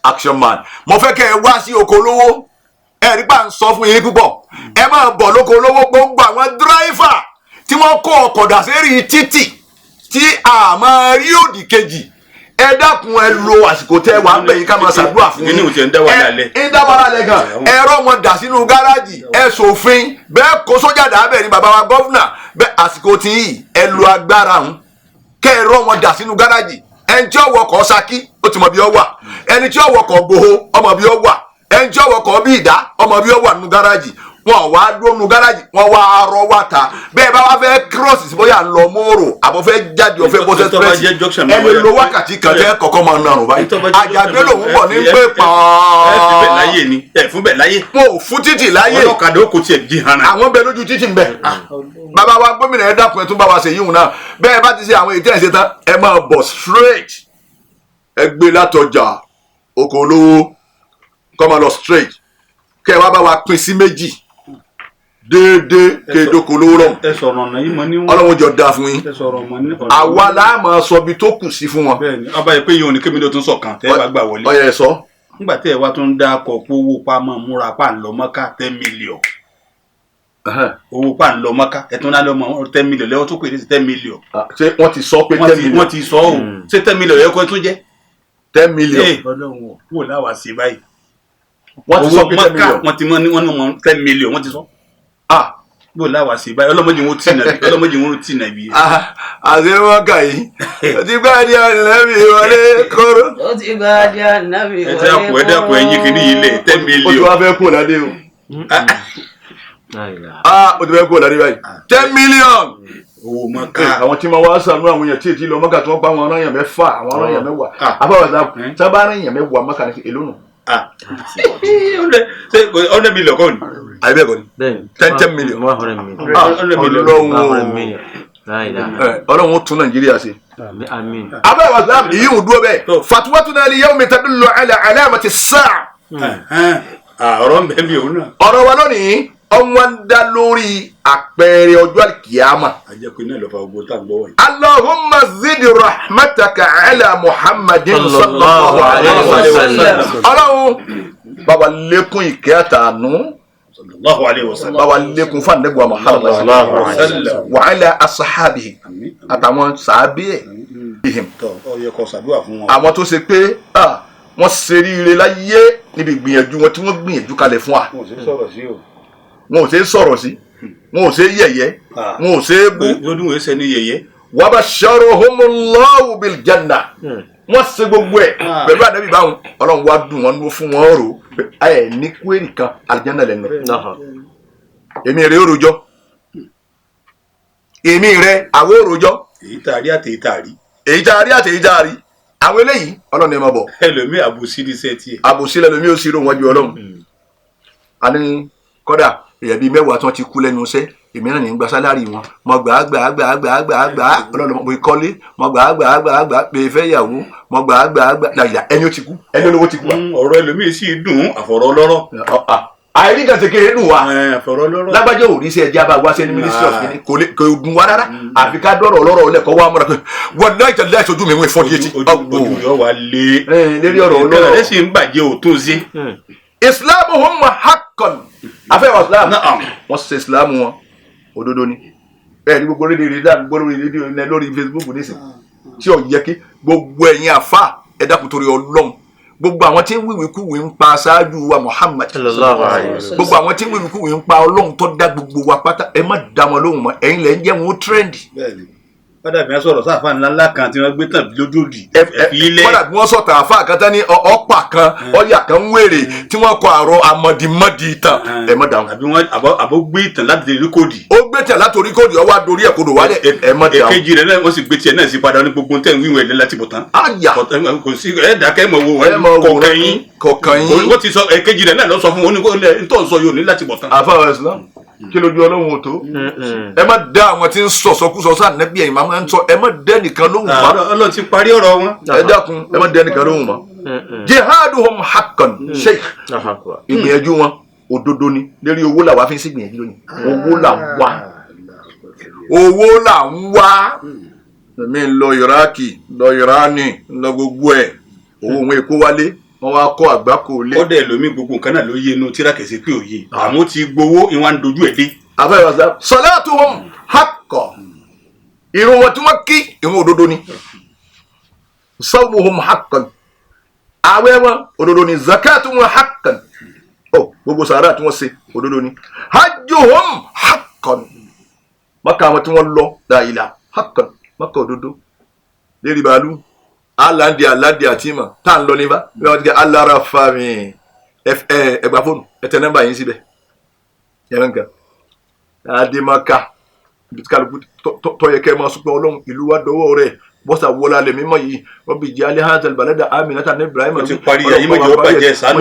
action man mo fẹ́ kẹ́ ẹ wá sí okòólówó ẹ rí bá ń sọ fún yín púpọ̀ ẹ máa bọ̀ lókòólówó gbogbo àwọn dírẹ́fà tí wọ́n kó ọkọ̀ dà sérí títì tí a máa rí òdì kejì ẹ dákun ẹ lo àsìkò tẹ wà ń bẹ yìí ká máa ṣàdúrà fún yín ẹ dá wàhálà lẹ gan ẹ rọ wọn dà sínú gáràjì ẹ ṣòfin bẹ́ẹ̀ kó sójà dàbẹ ní bàbá wa gọvnà bẹ́ẹ̀ àsìkò tí yìí ẹ lo agbára ń kẹ ẹ rọ wọn dà sínú gáràjì ẹni tí ọwọ́ kọ Ṣakí ó ti mọ bí ọ wà ẹni tí ọwọ́ kọ Gbòho ọmọ bí ọ wà ẹni tí ọwọ́ kọ bí Ìdá ọmọ bí ọ wà nínú gáràjì wọn wá dúró gáràjì wọn wá arọ wá ta bẹ́ẹ̀ bá wá fẹ́ cross bóyá ń lọ mọ́rò àbọ̀ fẹ́ jáde ọ̀fẹ́ bọ́sẹ̀ express ẹni lo wákàtí kan tẹ́ kọ̀kọ́ máa nàrùn báyìí àjàgbé lòun bọ̀ ní pé pọ́n fún bẹ́ẹ̀ láyé wọn ò fún títì láyé ọlọ́kadà ó kò tiẹ̀ jí hàn náà àwọn bẹ lójú títì ń bẹ bàbá wa gómìnà ẹ dákun ẹ tún bá wa ṣe yíwùn náà bẹ́ẹ̀ bá ti ṣe àwọn ètò ẹ̀ṣẹ̀ tán ẹ máa bọ̀ straight ẹ gbé látọjà oko olówó kọ́ máa lọ straight kẹ́ ẹ wá bá wa pín sí méjì déédéé kédoko lówó rọ ẹ sọ̀rọ̀ ọ̀nà yìí mọ níwọ̀n Ọlọ́run jọ dáa fún yín ẹ sọ̀rọ̀ ọmọ ní ọ̀nà àwa la máa sọ bí tó kù sí fún wọn. bẹ́ẹ̀ni ọba yìí pé yìí ò ní kémi ló tún sọ̀kan tẹ́ ẹ bá gbà wọlé ọyẹ ẹ sọ. nígbà tí ẹ wá tún dá akọ pé owó pa máa múra pa ń lọ mọ́ká 10 million owó pa ń lọ mọ́ká ẹ tún dá lọ́mọ 10 million lẹ́wọ́n tó pè ní 10 million. ṣé wọ́n ti sọ pé 10 million. wọ́n ti sọ o ṣé 10 million yẹ kó tún jẹ́. 10 million. Ọlọ́run wò láwa sí báyìí. wọ́n ti sọ pé 10 million. wọ́n ti mọ ní wọ́n ní 10 million wọ́n ti sọ. bó láwa sí báyìí ọlọ́mọdé wọn tì nàbí. àti wọn kà yìí ó ti gbá di ànábì wọlé kóró. ó ti gbá di ànábì wọlé kóró. ẹ dẹ́kun ẹ̀yìn kìíní yìí lẹ̀ 10 million. ó ti wá fẹ́ kó ládé o. ó ti fẹ́ kó ládé báyìí 10 million. owó mọ́ká. àwọn tí ma wá sànú àwọn èèyàn tí èyí lọ mọ́ká tí wọ́n pa àwọn aráyàn mẹ́fà àwọn aráyàn mẹ́wàá afáwọ̀sá sábà aráyàn mẹ́wàá mọ́ká ní èlò nù. 100 million kọ́ ni. àyè bẹ́ẹ̀ kọ́ ni 10 million. Ọlọ́run ó tún Nàìjíríà ṣe. afáwọ̀sá yìí ń dúró bẹ́ẹ̀ fatuwatuna al-yawma tadullu ala alamati as-sa'a. ọ̀rọ̀ ń bẹ́ẹ̀ bí òun náà. ọ̀rọ̀ wa lónìí ọmọ ń dá lórí àpẹẹrẹ ọjọ́ àkíyàmà. àjẹkù iná ìlọ́fà ogun tá à ń gbọ́ wọ̀nyí. Allahumma zid rahmataka ala Muhammadin sallallahu alayhi wa sallam. Ọlọ́run bàbá lékún ìkẹ́ àtàánú. sallallahu alayhi wa sallam. bàbá lékún fún àdébùwà Muhammad sallallahu alayhi wa sallam. wa ala asahabihi àtàwọn sàábìẹ̀. ọyẹ kọ ṣàdúrà fún wọn. àwọn tó ṣe pé wọ́n ṣe ríire láyé níbi ìgbìyànjú wọn tí wọ́n gbìyànjú kalẹ̀ fún wa. wọn ò sí sọ̀rọ̀ sí o. wọn ò ṣe sọ̀rọ̀ sí wọn ò ṣe yẹ̀yẹ́ wọn ò ṣe bú. lọ́dún wo ṣe ní yẹ̀yẹ́. wa basharahumullahu bil janna wọ́n ṣe gbogbo ẹ̀ pẹ̀lú ànábì báwọn Ọlọ́run wá dùn wọn ló fún wọn rò ẹ̀ ní kúé nìkan àlìjánnà lẹ́nu. èmi rẹ̀ òròjọ́ èmi rẹ̀ àwọ̀ òròjọ́. èyí tá a rí àti èyí tá a rí. èyí tá a rí àti èyí tá a rí àwọn eléyìí Ọlọ́run ẹ̀ máa bọ̀. ẹlòmíì àbòsí ní sẹ́ẹ̀tì ẹ̀. àbòsí lẹ́lòmíì ó sì rò wọ́n ju Ọlọ́run. àní kọ́dà èyàn bíi mẹ́wàá tí wọ́n ti kú lẹ́nu iṣẹ́ èmi náà ní gba sálárì wọn mo gbà ọlọ́run mo kọ́lé mo gbà pé fẹ́ ìyàwó mo gbà dàgbà ẹni ó ti kú ẹni olówó ti kú wa. ọ̀rọ̀ ẹlòmíì sì dùn àfọ̀rọ̀ ọlọ́rọ̀. àìrí kan ṣe kéré dùn wa àfọ̀rọ̀ ọlọ́rọ̀. lágbájá ò rí sí ẹjẹ́ abá wá sẹ́ni ministry of kini kò dùn wa rárá àfi ká dọ̀rọ̀ ọlọ́rọ̀ lẹ́kọ̀ọ́ wa mọ́ra pé wọ́n náà ìtàn láì sojú mi wọ́n fọ́ díẹ̀ tí. ojú yọ wa lé. lérí ọ̀rọ̀ ọlọ́rọ̀ ẹ̀ sì ń bàjẹ́ òtún sí. islamuhum haqqan afẹ́wọ̀ islam wọ́n ṣe islam wọn òdodo ni bẹ́ẹ̀ ni gbogbo rédíò lórí Facebook nísìn tí ò yẹ kí gbogbo ẹ̀yin àfa ẹ dákun torí Ọlọ́run gbogbo àwọn tí ń wíwíkúwì ń pa aṣáájú wa Muhammad gbogbo àwọn tí ń wíwíkúwì ń pa Ọlọ́run tó dá gbogbo wa pátá ẹ má dá wọn lóhùn mọ́ ẹ̀yin lẹ ń jẹ́ wọn ó trendy. kọ́dà bí wọ́n sọ̀rọ̀ sáfà ńlá kan tí wọ́n gbé tàn lójú òdì. kọ́dà bí wọ́n sọ̀tàn àfa kan ní ọ̀pá kan ọ̀yà kan ń wèrè tí wọ́n kọ àrò amọ̀dìmọ̀dì tàn ẹ̀ mọ̀ dáhùn. àbó gbé ìtàn láti orí kòdì. ó gbé tẹ̀ láti orí kòdì ọwọ́ àdórí ẹ̀ kodò wálẹ̀ ẹ̀ mọ̀ dáhùn. èkejì rẹ̀ náà wọ́n sì gbé tiẹ̀ náà sí padà ní gbogbo tẹ̀ ń wíwọ̀n ẹ̀ láti bọ̀ tán. àyà kò sí ẹ̀ dákẹ́ mọ̀ wo kọ̀ọ̀kan yín. wọ́n ti sọ èkejì rẹ̀ náà lọ sọ fún wọn ní tó ń sọ yóò ní láti bọ̀ tán. àfáà Islam kí lójú Ọlọ́run ò tó ẹ má dá àwọn tí ń sọ̀sọ́kúsọ sáà nẹ́bí ẹ̀yìn máa ń sọ ẹ má dẹ́ nìkan lóhùn mọ́. Ọlọ́run ti parí ọ̀rọ̀ wọn. ẹ dákun ẹ má dẹ́ nìkan lóhùn mọ́. jihaduhum haqqan sheikh ìgbìyànjú wọn òdodo ni lérí owó làwa fi ń sí ìgbìyànjú lónìí owó là ń wá mi ń lọ Iraki lọ Irani lọ gbogbo ẹ̀ owó òun èkó wálé wọ́n wá kọ́ àgbákò lé. ó dẹ̀ lómi gbogbo nǹkan náà ló yé inú tírákẹ̀sì pé òye àmọ́ ti gbowó ìwọ̀n ń dojú ẹ̀ dé. àfẹ́yọ̀ sá salatuhum haqqan irun wọn tí wọ́n kí irun òdodo ni sawmuhum haqqan àwẹ̀ wọn òdodo ni zakatuhum haqqan gbogbo sàárà tí wọ́n ṣe òdodo ni hajjuhum haqqan Mákà àwọn tí wọ́n lọ dáìlà haqqan Mákà òdodo lérí bàálù alandi àti ìmọ̀ tá à ń lọ níbà bí wọ́n ti kẹ́ alára fa mi ẹgbà fóònù ẹ̀tẹ̀ nọ́mbà yín síbẹ̀ yẹnka adimaka bitikalu to yẹ kẹ́ máa sọ pé Ọlọ́run ìlú wa dọwọ́ rẹ̀ bọ́sà wọlá lè mímọ́ yìí wọ́n bí jẹ́ alẹ́ hanzel balada aminata ní Ibrahim ti parí ayé méjì ó bàjẹ́ ṣàánú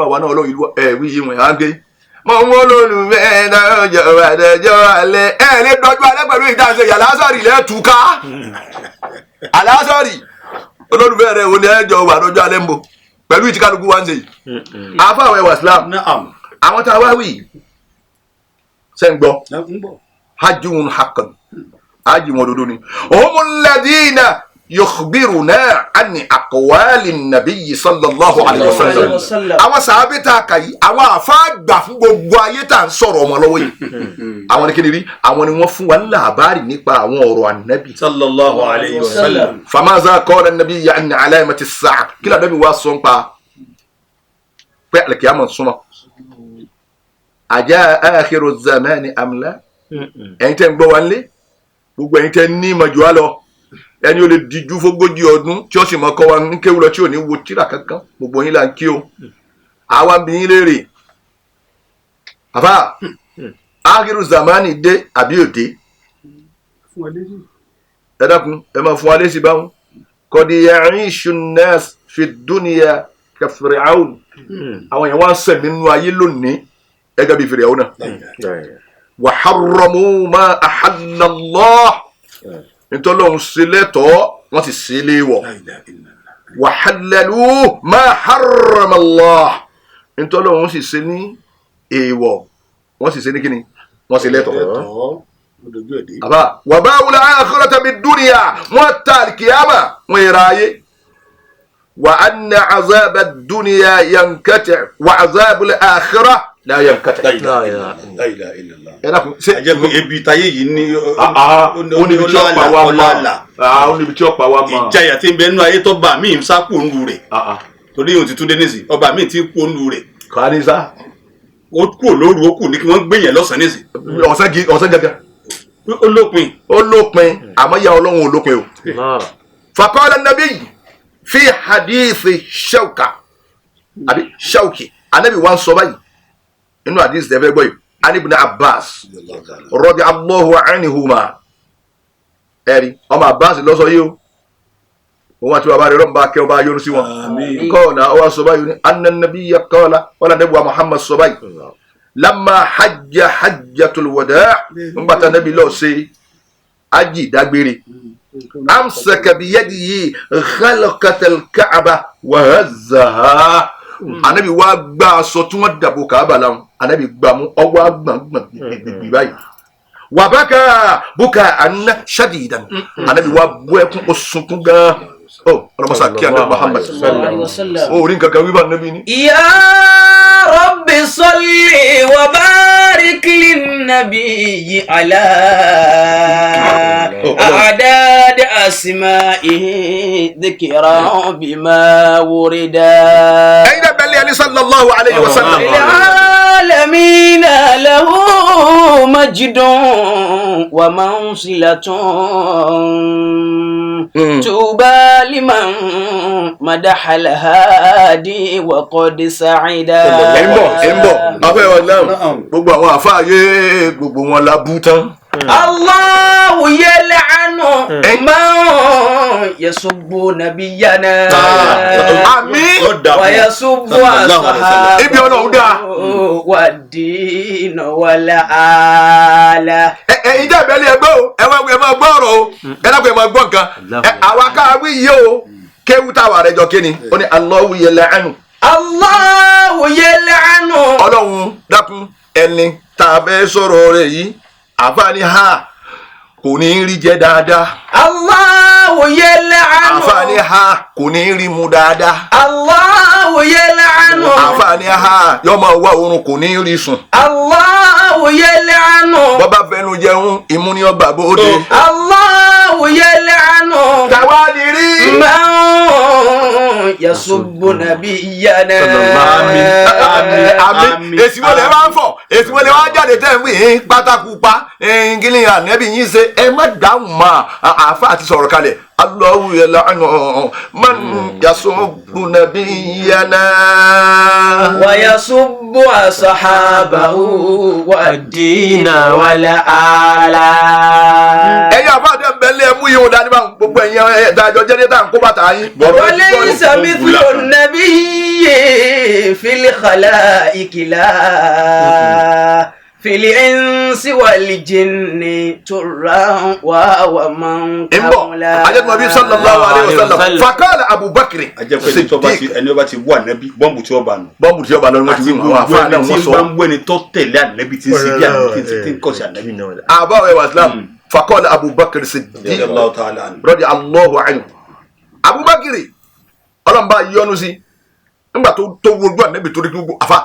àwa náà Ọlọ́run ìlú wí yìí wọ̀nyí ángé mọ wọn lólùfẹ́ náà jọ̀wọ́ àdẹjọ́ alẹ́ lè dọ́jú alẹ́ pẹ̀lú ìdáǹsẹ̀ yà lásàrì lẹ́tùká alásàrì olólùfẹ́ rẹ̀ wò ní ẹjọ́ wà lọ́jọ́ alẹ́ ń bọ̀ pẹ̀lú ìtìkálukú wa ń ṣe yìí àfàwẹ̀ wà Islam àwọn tá a wá wí sẹ́ńgbọ́ hajjun haqqan hajj wọn dodo ni humul ladina yukhbiruna an aqwali nabiyyi sallallahu alayhi wa sallam àwọn sàábé tá a kà yìí àwọn àfáàgbà fún gbogbo ayé tá à ń sọ̀rọ̀ ọmọ lọ́wọ́ yìí àwọn ni kí ni rí àwọn ni wọ́n fún wa ní làbárì nípa àwọn ọ̀rọ̀ ànábì sallallahu alayhi wa sallam famaza qala an-nabiyyu an alamati as-sa'a kí la nàbí wa sọ ń pa pé al-qiyamah súnmọ́ ajá akhiru zamani am la ẹ̀yin tẹ́ ń gbọ́ wa nílé gbogbo ẹ̀yin tẹ́ ní ìmọ̀ jù wá lọ ẹni ó lè díjú fógójì ọdún tí ó sì mọ kọ́ wa ní kéwù lọ tí ò ní wo tírà kankan gbogbo yín là ń kí o àwa bí yín léèrè àbá ákírù zamani dé àbí òde ẹ dákun ẹ máa fún wa lésì báwọn kọ́dí ya'ishu an-nas fi dunya ka Fir'aun àwọn yẹn wá ń sẹ̀mí nínú ayé lónìí ẹgẹ́ bí Fir'aun náà wa harramu ma ahalla Allah nítorí òun ṣe lẹ́tọ̀ọ́ wọ́n ti ṣe léèwọ̀ wa halalu ma harrama Allah nítorí òun sì ṣe ní èèwọ̀ wọ́n sì ṣe ní kíni wọ́n ṣe lẹ́tọ̀ọ́. àbá wa ba'ul akhirata bid-dunya wọ́n ta al-qiyama wọ́n yẹra ayé wa anna azaba ad-dunya yankati' wa azabul akhirah la yankati. ajẹ́gun ebi táyé yìí ní oníbi tí ọ̀pá wa mọ̀ oníbi tí ọ̀pá wa mọ̀ ìjayà tí ń bẹ nínú ayé tó bá mi ń sá kú òǹlu rẹ̀ torí yóò ti tún dé nísì ọba mi ti kú òǹlu rẹ̀ kàníṣà ó kú olóru ó kù ní kí wọ́n gbé yẹn lọ́sàn-án nísì. ọ̀sán gẹ́gẹ́ ó lópin àmọ́ ya Ọlọ́run ò lópin o. faqala an-nabiy fi hadithi Shawki anabi wa ń sọ báyìí inú hadith tẹ́fẹ́ gbọ́ yìí an ibn Abbas radiyallahu anhuma ẹ̀rí ọmọ Abbas lọ́sọ yìí o wọ́n ti wà bá rẹ̀ rọ́mbà kẹ́ ọba yóò sí wọn kọ́ọ̀nà ọwọ́ sọ báyìí ní anna nabiyya qala wala nabi wa Muhammad sọ báyìí lamma hajjatul wada' ngbàtà nabi lọ sí ají dágbére amsaka biyadihi khalqatal Ka'ba wa hazzaha anabi wa gba aṣọ tí wọ́n dàbò Kaaba láwọn anabi gba mú ọwọ́ agbọ̀ngbọ̀n gbìgbì báyìí wa baka bukaan shadidan anabi wa bú ẹkún ó sunkún gan ọlọmọsá kí anabi Muhammad ó rí nǹkan kan wíwá anabi ni. ya rabbi salli wa barik linnabiyyi ala a'dad asma'ihi dhikran bima wurida. ẹ̀yin náà bẹ̀lẹ́ ẹni sallallahu alayhi wa sallam. العالمين له مجد ومنصلة توبى لمن مدح الهادي وقد سعدا. ẹ̀mbọ̀ afẹ́ wa náà gbogbo àwọn àfáàyè gbogbo wọn la bú tán. الله يلعن من يسب نبينا ويسب أصحابه والدين والآلة. ẹ̀yin jẹ́ ìbẹ́lẹ̀ ẹgbẹ́ o ẹ máa gbọ́ ọ̀rọ̀ o ẹ dákun ẹ máa gbọ́ nǹkan àwa káwí yìí o kéwú táwa rẹ̀ jọ kíni ó ní Allahu yal'anu. Allahu yal'anu. Ọlọ́run dákun ẹni tá a bẹ́ sọ̀rọ̀ rẹ̀ yìí àfààní ha kò ní rí jẹ dáadáa. Allahu yal'anu. àfààní ha kò ní rí mu dáadáa. Allahu yal'anu. àfààní ha yóò máa wá oorun kò ní rí sùn. Allahu yal'anu. bọ́bá fẹnu jẹun imú ni ọba bóde. Allahu yal'anu. tàwa ni rí. man yasubbu nabiyyana. àmín èsì wo lè máa ń fọ èsì wo lè wá jáde tẹ́ ń wí pátákó pa gíní ànẹ́bí yín ṣe ẹ má dáhùn mọ́ àáfà àti sọ̀rọ̀ kalẹ̀ Allahu yal'anu man yasubbu nabiyyana wa yasubbu أصحابه والدين والآلة. ẹ̀yin àfáàdé mbẹ́lẹ́ mú yìí wọn dání bá gbogbo ẹ̀yin ẹ̀dájọ́ jẹ́ni tá à ń kó bàtà yín. وليس مثل النبي في الخلائق لا في الإنس والجن ترى وهو من قولا. ajẹ́tùmọ̀bí sallallahu alayhi wa sallam fakala Abubakar. ajẹ́pẹ́ ẹni ọba ti wú ànábì bọ́ǹbù tí ó bá nù. bọ́ǹbù tí ó bá lọ́nà wọ́n ti wí wọn àfa náà wọ́n sọ. àti gbogbo ẹni tí bá ń gbẹ́ni tó tẹ̀lé ànábì tí ń ṣe bí ànábì tí ń kọ́ sí ànábì. àbá ẹ̀ wà islam fakala Abubakar Siddiq radiyallahu anhu. Abubakar ọlọ́mọba yọ́nú sí nígbà tó wojú ànábì tó rí gbogbo àfa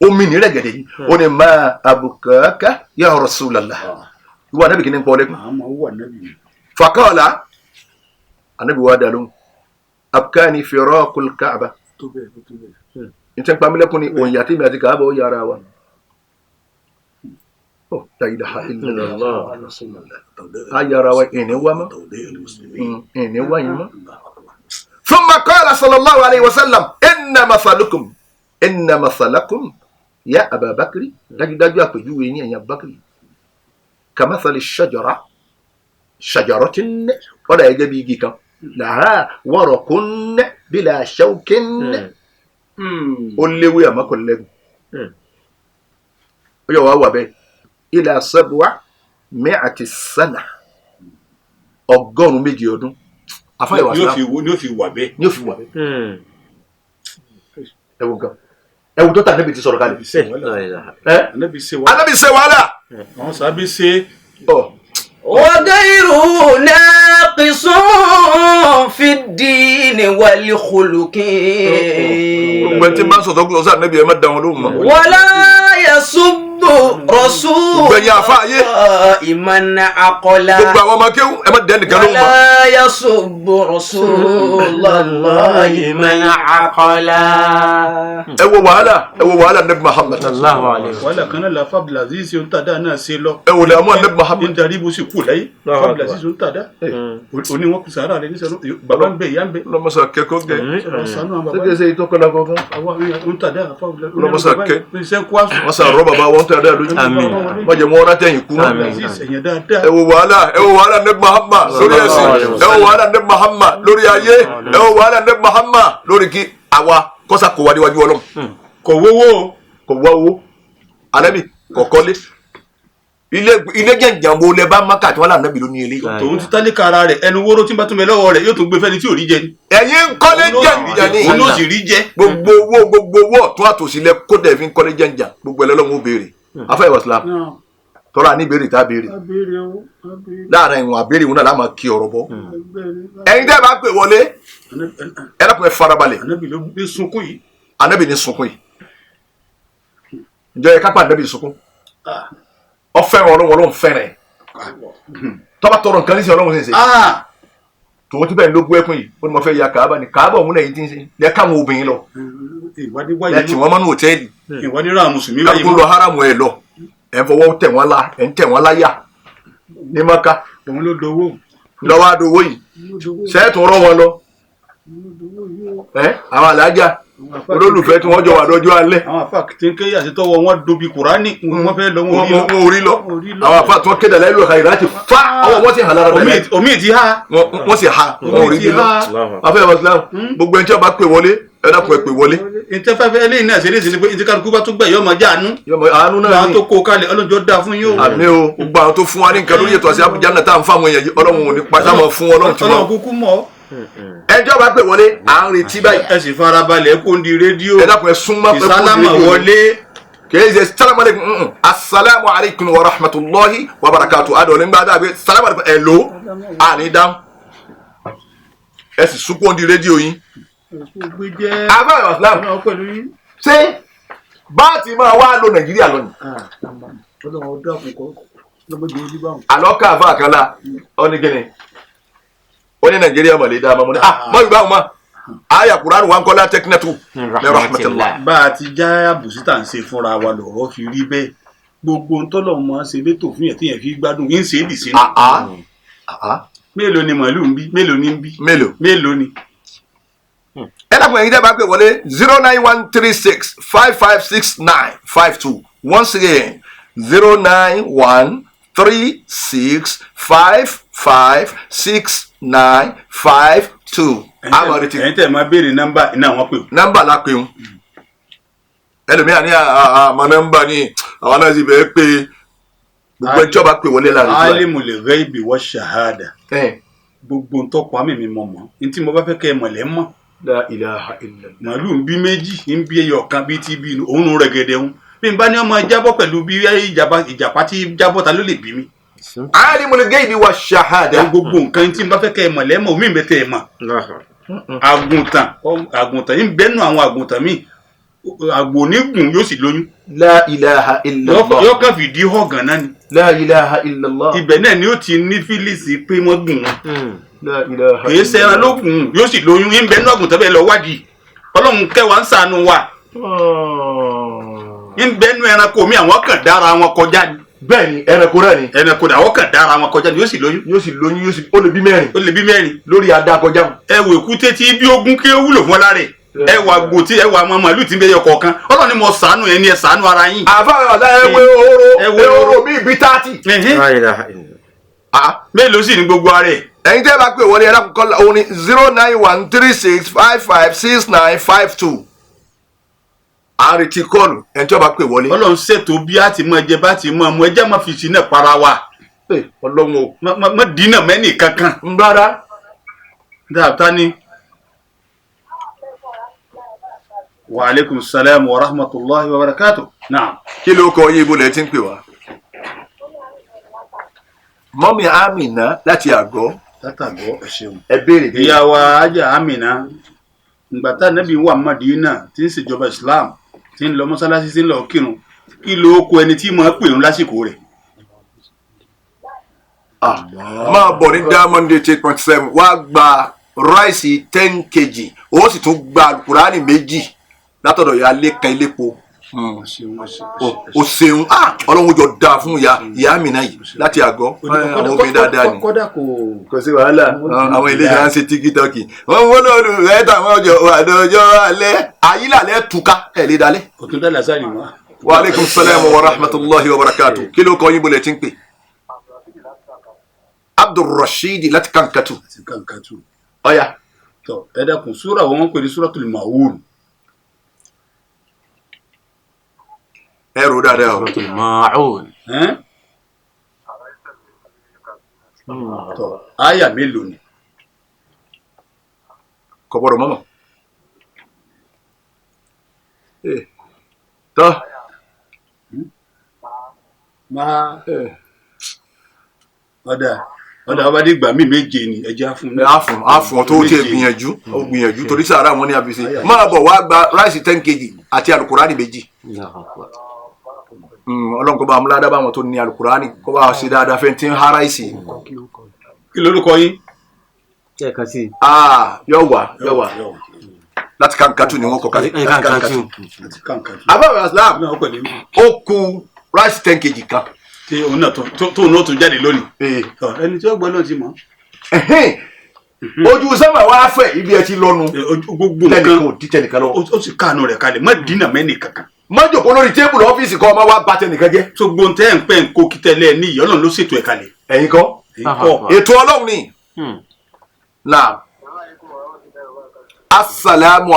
omi ní rẹ̀gẹ̀dẹ̀ yìí ó ní ma abukaka ya Rasulallah ìwọ ànábì kìíní ń pọ̀ lẹ́kùn. fakala ànábì wa dàlú abkani firaqul Kaaba n tẹ́ ń pa mílẹ̀kùn ní òun yàtí mi àti Kaaba ó yára wa. la ilaha illallah a yára wa ìní wa mọ́ ìní wa yìí mọ́. thumma qala sallallahu alayhi wa sallam inna masalakum ya Ababakri dájúdájú àpèjúwe yín ẹ̀yin Abubakri kamathali shajaratin ọ̀dà ẹ̀jẹ̀ bí igi kan laha waraqun bila shawkin ó léwé àmọ́ kò lẹ́gùn ó yọ wá wà bẹ́ẹ̀ ila sab'a mi'ati sana 100 ọdún afáyẹ̀wò àṣà ni ó fi wà bẹ́ẹ̀. ẹ̀wọ̀n kan ẹ̀wọ̀n tó tà níbi ti sọ̀rọ̀ kalẹ̀. Ànábì ṣe wàhálà. àwọn sábẹ́ ṣe. وغيره ناقص في الدين والخلق. gbogbo ẹni tí máa ń sọ̀tọ̀ gbọ́dọ̀ sáà níbi ẹ̀ má dá wọn lóhùn mọ́. ولا يسب رسول الله من عقل. gbogbo àwọn ọmọ kéwù ẹ má dẹ́ nìkan lóhùn mọ́. ولا يسب رسول الله من عقل. ẹ wo wàhálà nabi Muhammad. wàhálà kan náà la Abdulaziz ń tàdá náà ṣe lọ. ẹ wò lè àmú nabi Muhammad. ń darí bó sì kú láyé Abdulaziz ń tàdá. òní wọn kù sàárà rẹ níṣẹ́ bàbá ń bẹ ìyá ń bẹ. lọmọsà kẹkọọ gẹ. ṣé ṣe ìtọ́kọ̀lá kankan. àwọn ń tàdá lọmọsà kẹ. wọ́n sà rọ bàbá wọn tàdá lójú. wọ́n jẹ mọ́ ọ́nà tẹ̀yìn kú. ẹ wo wàhálà nabi Muhammad lórí ẹ̀sìn. ẹ wo wàhálà nabi Muhammad lórí ayé. ẹ wo wàhálà nabi Muhammad lórí kí àwa kọ́sà kò wá níwájú Ọlọ́run. kò wówó Ànábì kọ̀kọ́lé ilé jẹ̀ǹjẹ̀ wo lẹ bá Mákà tí wọ́n là Ànábì ló ní ilé. tòun ti tálíkà ara rẹ̀ ẹnu wóró tí n bá tún bẹ lọ́wọ́ rẹ̀ yóò tún gbé fẹ́ni tí ò rí jẹ ni. ẹ̀yin ń kọ́lé jẹ̀ǹjẹ̀ ni òun ló sì rí jẹ. gbogbo owó ọ̀tún àtòsílẹ̀ kódà fi ń kọ́lé jẹ̀ǹjẹ̀ gbogbo ẹlẹ́lọ́mú ó béèrè afẹ́ ìwà Islam tọ́lá ní béèrè tá a béèrè láàrin ìwọ̀n àbéèrè wọn náà láà máa kí ọ̀rọ̀ bọ́. ẹ̀yin tẹ́ bá pè wọlé ẹ dákun ẹ farabalẹ̀. Ànábì ló ní sunkún yìí. Ànábì ní sunkún yìí ǹjẹ́ ẹ kápá Ànábì sunkún ọ fẹ́ràn Ọlọ́run fẹ́ràn tọ́ba tọrọ nǹkan níṣẹ́ Ọlọ́run ṣe tòun ti bẹ́ẹ̀ ló gbé ẹkún yìí ó ní mo fẹ́ ya Kàábà ní Kàábà òun lẹ́yìn tí ń ṣe lẹ́ káwọn obìnrin lọ ẹ tì wọ́n mọ́nú hòtẹ́ẹ̀lì ìwádìí ra mùsùlùmí báyìí kó lọ haramu ẹ lọ ẹ fọwọ́ tẹ̀ wọ́n láyà ní Mákà òun ló dowó lọ́wọ́ àdówó yìí sẹ́ẹ̀tún rọ́ wọn lọ àwọn alájà olólùfẹ́ tí wọ́n jọ wà lọ́jọ́ alẹ́. àwọn afa tí ń ké yàtí tọwọ́ wọn dobi Kùránì wọ́n fẹ́ lọ wọn ò rí lọ àwọn afa tí wọ́n kéde lẹ́lú ọ̀ka ìrántí fa ọwọ́ wọ́n sì hà lára bẹ́ẹ̀. omi ti ha. wọ́n sì ha wọn ò rí bí lọ. afẹ́ ìwà Islam gbogbo ẹni tí wọ́n bá pè wọlé ẹ dákun ẹ pè wọlé. ìtẹ́fẹ́fẹ́ eléyìí náà ṣe léṣe ni pé ìtẹ́kálukú bá tó gbẹ̀ yọ ọmọ jẹ́ àánú. àánú náà ni àwọn tó kó kalẹ̀ Ọlọ́run dá fún yín o. àmì o gbogbo àwọn tó fún wa ní nǹkan lórí ètò àti Àbújá náà tá à ń fáwọn èèyàn Ọlọ́run ò ní pa sáwọn fún Ọlọ́run tí Ọlọ́run kúkú mọ̀ ẹjọ́ bá pè wọlé à ń retí báyìí. ẹ sì farabalẹ̀ kó ń di rédíò. ẹ dákun ẹ súnmọ́ pé kó ń di rédíò. ìsálámà wọlé. kìí ṣe salamu aleykum asalaamu aleykum wa rahmatulahi wa barakatu adọ nígbà dàbí salamu aleykum ẹ lò àní dáhùn ẹ sì súnmọ́ di rédíò yín. abẹ́rẹ́ islam ṣé báàtì máa wá lo Nàìjíríà lónìí. àlọ́ káàfà àkàlà ọ ní kíni ó ní Nàìjíríà mọ̀lẹ́ dáa mọ́ ní mọ́ ìgbà wọn aya Qur'an wa ń kọ́lá tẹ́kínẹ́tù ní rahmatulah. bá a ti já àbùsí tà ń ṣe fúnra wa lọ́rọ́ fi rí bẹ́ẹ̀ gbogbo ntọ́lọ̀ mọ́ ṣe létò fún yẹn tí yẹn fi gbádùn yín ṣe é dì sí ní. mélòó ni màálù ń bí mélòó ni ń bí mélòó ni. dákun ẹ̀yin tẹ́ bá pè wọlé 09136556952 once again 09136556952. ẹ̀yin tẹ́ máa béèrè nọ́mbà iná wọn pè. nọ́mbà la pè ń ẹlòmíràn ní àmọ́ nọ́mbà ní àwọn náà sì bẹ́ẹ̀ pé gbogbo ẹjọ́ bá pè wọlé láàrin. alimul ghaibi wa shahada gbogbo ntọ́pọ̀ àmì mi mọ̀ mọ́ ntí mo bá fẹ́ kẹ́ ẹ mọ̀lẹ́ mọ́. La ilaha illallah. màálù ń bí méjì ń bí ẹyọ kan bíi ti bí òun rẹ̀ gẹ̀dẹ̀ ń bí n bá ní ọmọ jábọ́ pẹ̀lú bí ìjàpá tí jábọ́ ta ló lè bí mi. alimul ghaibi wa shahada. gbogbo nǹkan tí n bá fẹ́ kẹ́ ẹ mọ̀lẹ́ mọ́ omi mi tẹ́ ẹ mọ̀. àgùntàn ń bẹ́nu àwọn àgùntàn mi àgbò onígùn yóò sì lóyún. La ilaha illallah. yóò kàn fìdí hàn náà ni. La ilaha illallah. ibẹ̀ náà ni ó ti ní fílíìsì pé wọ́n gùn wọn. La ilaha. kìí ṣe ẹran ló gùn yóò sì lóyún ń bẹ́nu àgùntàn bẹ́ẹ̀ lọ wádìí ọlọ́run kẹwàá ń ṣàánú wa. ń bẹ́nu ẹranko mi àwọn kan dára wọn kọjá ni. bẹ́ẹ̀ni ẹranko náà ni. ẹranko náà àwọn kan dára wọn kọjá ni yóò sì lóyún. yóò sì lóyún yóò sì ó lè bí mẹ́rin. ó lè bí mẹ́rin. lórí adá kọjá. ẹ wò èkúté tí bí ogún kí ó wúlò fún ọ lára ẹ wà gbòtí ẹ wà màálù tí ń bẹ yọ kọ̀ọ̀kan ọlọ́run ni mo ṣàánú ẹ ní ẹ ṣàánú ara yín. àfáà ọ̀dà ehoro mi bí 30. mélòó sì ní gbogbo ara ẹ. ẹ̀yin tẹ́ bá pè wọlé ẹ̀dá kọ́lá òun ni 09136556952. à ń retí kọ́ọ̀lù ẹ̀yin tí wọ́n bá pè wọlé. ọlọ́run ṣètò bí a ti mọ ẹjẹ bá ti mọ ọmọ ẹjẹ má fi sí náà para wa. ọlọ́run o. má dínà mẹ́nì kankan. ń rárá. dáadáa ni. wa aleykum salaam wa rahmatulahi wa barakatuh. naam. kí ló kọ yín ibùdó ẹ ti ń pè wá. mọ́mí Amina láti àgọ́. látàgọ́ ẹ ṣeun. ẹ béèrè bí. ìyá wa ajá Amina ngbàtà nẹ́bí wà Madina tí ń ṣèjọba Islam tí ń lọ mọ́sálásí tí ń lọ kírun kí ló kó ẹni tí máa pè ń lásìkò rẹ̀. máa bọ̀ ní Diamond 8.7 wá gba ráìsì 10 kg ó sì tún gba alukurani méjì látọ̀dọ̀ ya lẹ́kan ilépo. o ṣeun ọlọ́run jọ dáa fún ìyá Amina yìí láti àgọ́ àwọn obìnrin dáadáa ni kò sí wàhálà àwọn ilé ìyá ń ṣe tíkítọ́kì wọ́n wọ́n lóru rẹ̀ táwọn ọjọ́ àdójọ́ alẹ́ ayílàlẹ́ túká ẹ̀ lé dalẹ́. òtún dá lásán ni wọn. wa aleykum salaam wa rahmatulahi wa barakatu kí ló kọ́ yín bó lẹ ti ń pè. Abdulrasheed láti Kankatu. ọ̀ya. tọ ẹ dákun súra wọn pè ní Suratul Maun. ẹ rò dáadáa o. Suratul Maun. tọ àyà mélòó ni. kò gbọdọ̀ mọ́mọ́. tọ́. máa ọ̀dà ọba dìgbà mí méje ni ẹja fún mi. àfún tó tiẹ̀ gbìyànjú torí sàárà wọn ní àbísí máa bọ̀ wá gba ráìsì 10 kg àti alukurani méjì. ọlọ́run kó bá amúládá báwọn tó ní alukurani kó bá ṣe dáadáa fẹ́ tí ń ha ráìsì. kí lórúkọ yín. yọ wá láti Kankatu ni wọn kọ kalẹ̀. abáwọ̀ islam ó ku ráìsì 10 kg kan. tí òun náà tó náà tún jáde lónìí. ẹni tí ó gbọ́ náà ti mọ̀. ojú sábà wá fẹ́ ibi ẹ ti lọ́nu. gbogbo nǹkan ó sì káànù rẹ̀ kalẹ̀ má dínà mẹ́nì kankan. má jòkó lórí tébùlù ọ́fíìsì kọ́ ọmọ wa bá tẹnìkan jẹ́. tó gbóǹtẹ́ ń pẹ́ ń kó kítẹ́lẹ̀ ní ìyá ọlọ́run ló ṣètò ẹ̀ kalẹ̀. ẹ̀yin kọ́ ètò ọlọ́run ni. naam asalaamu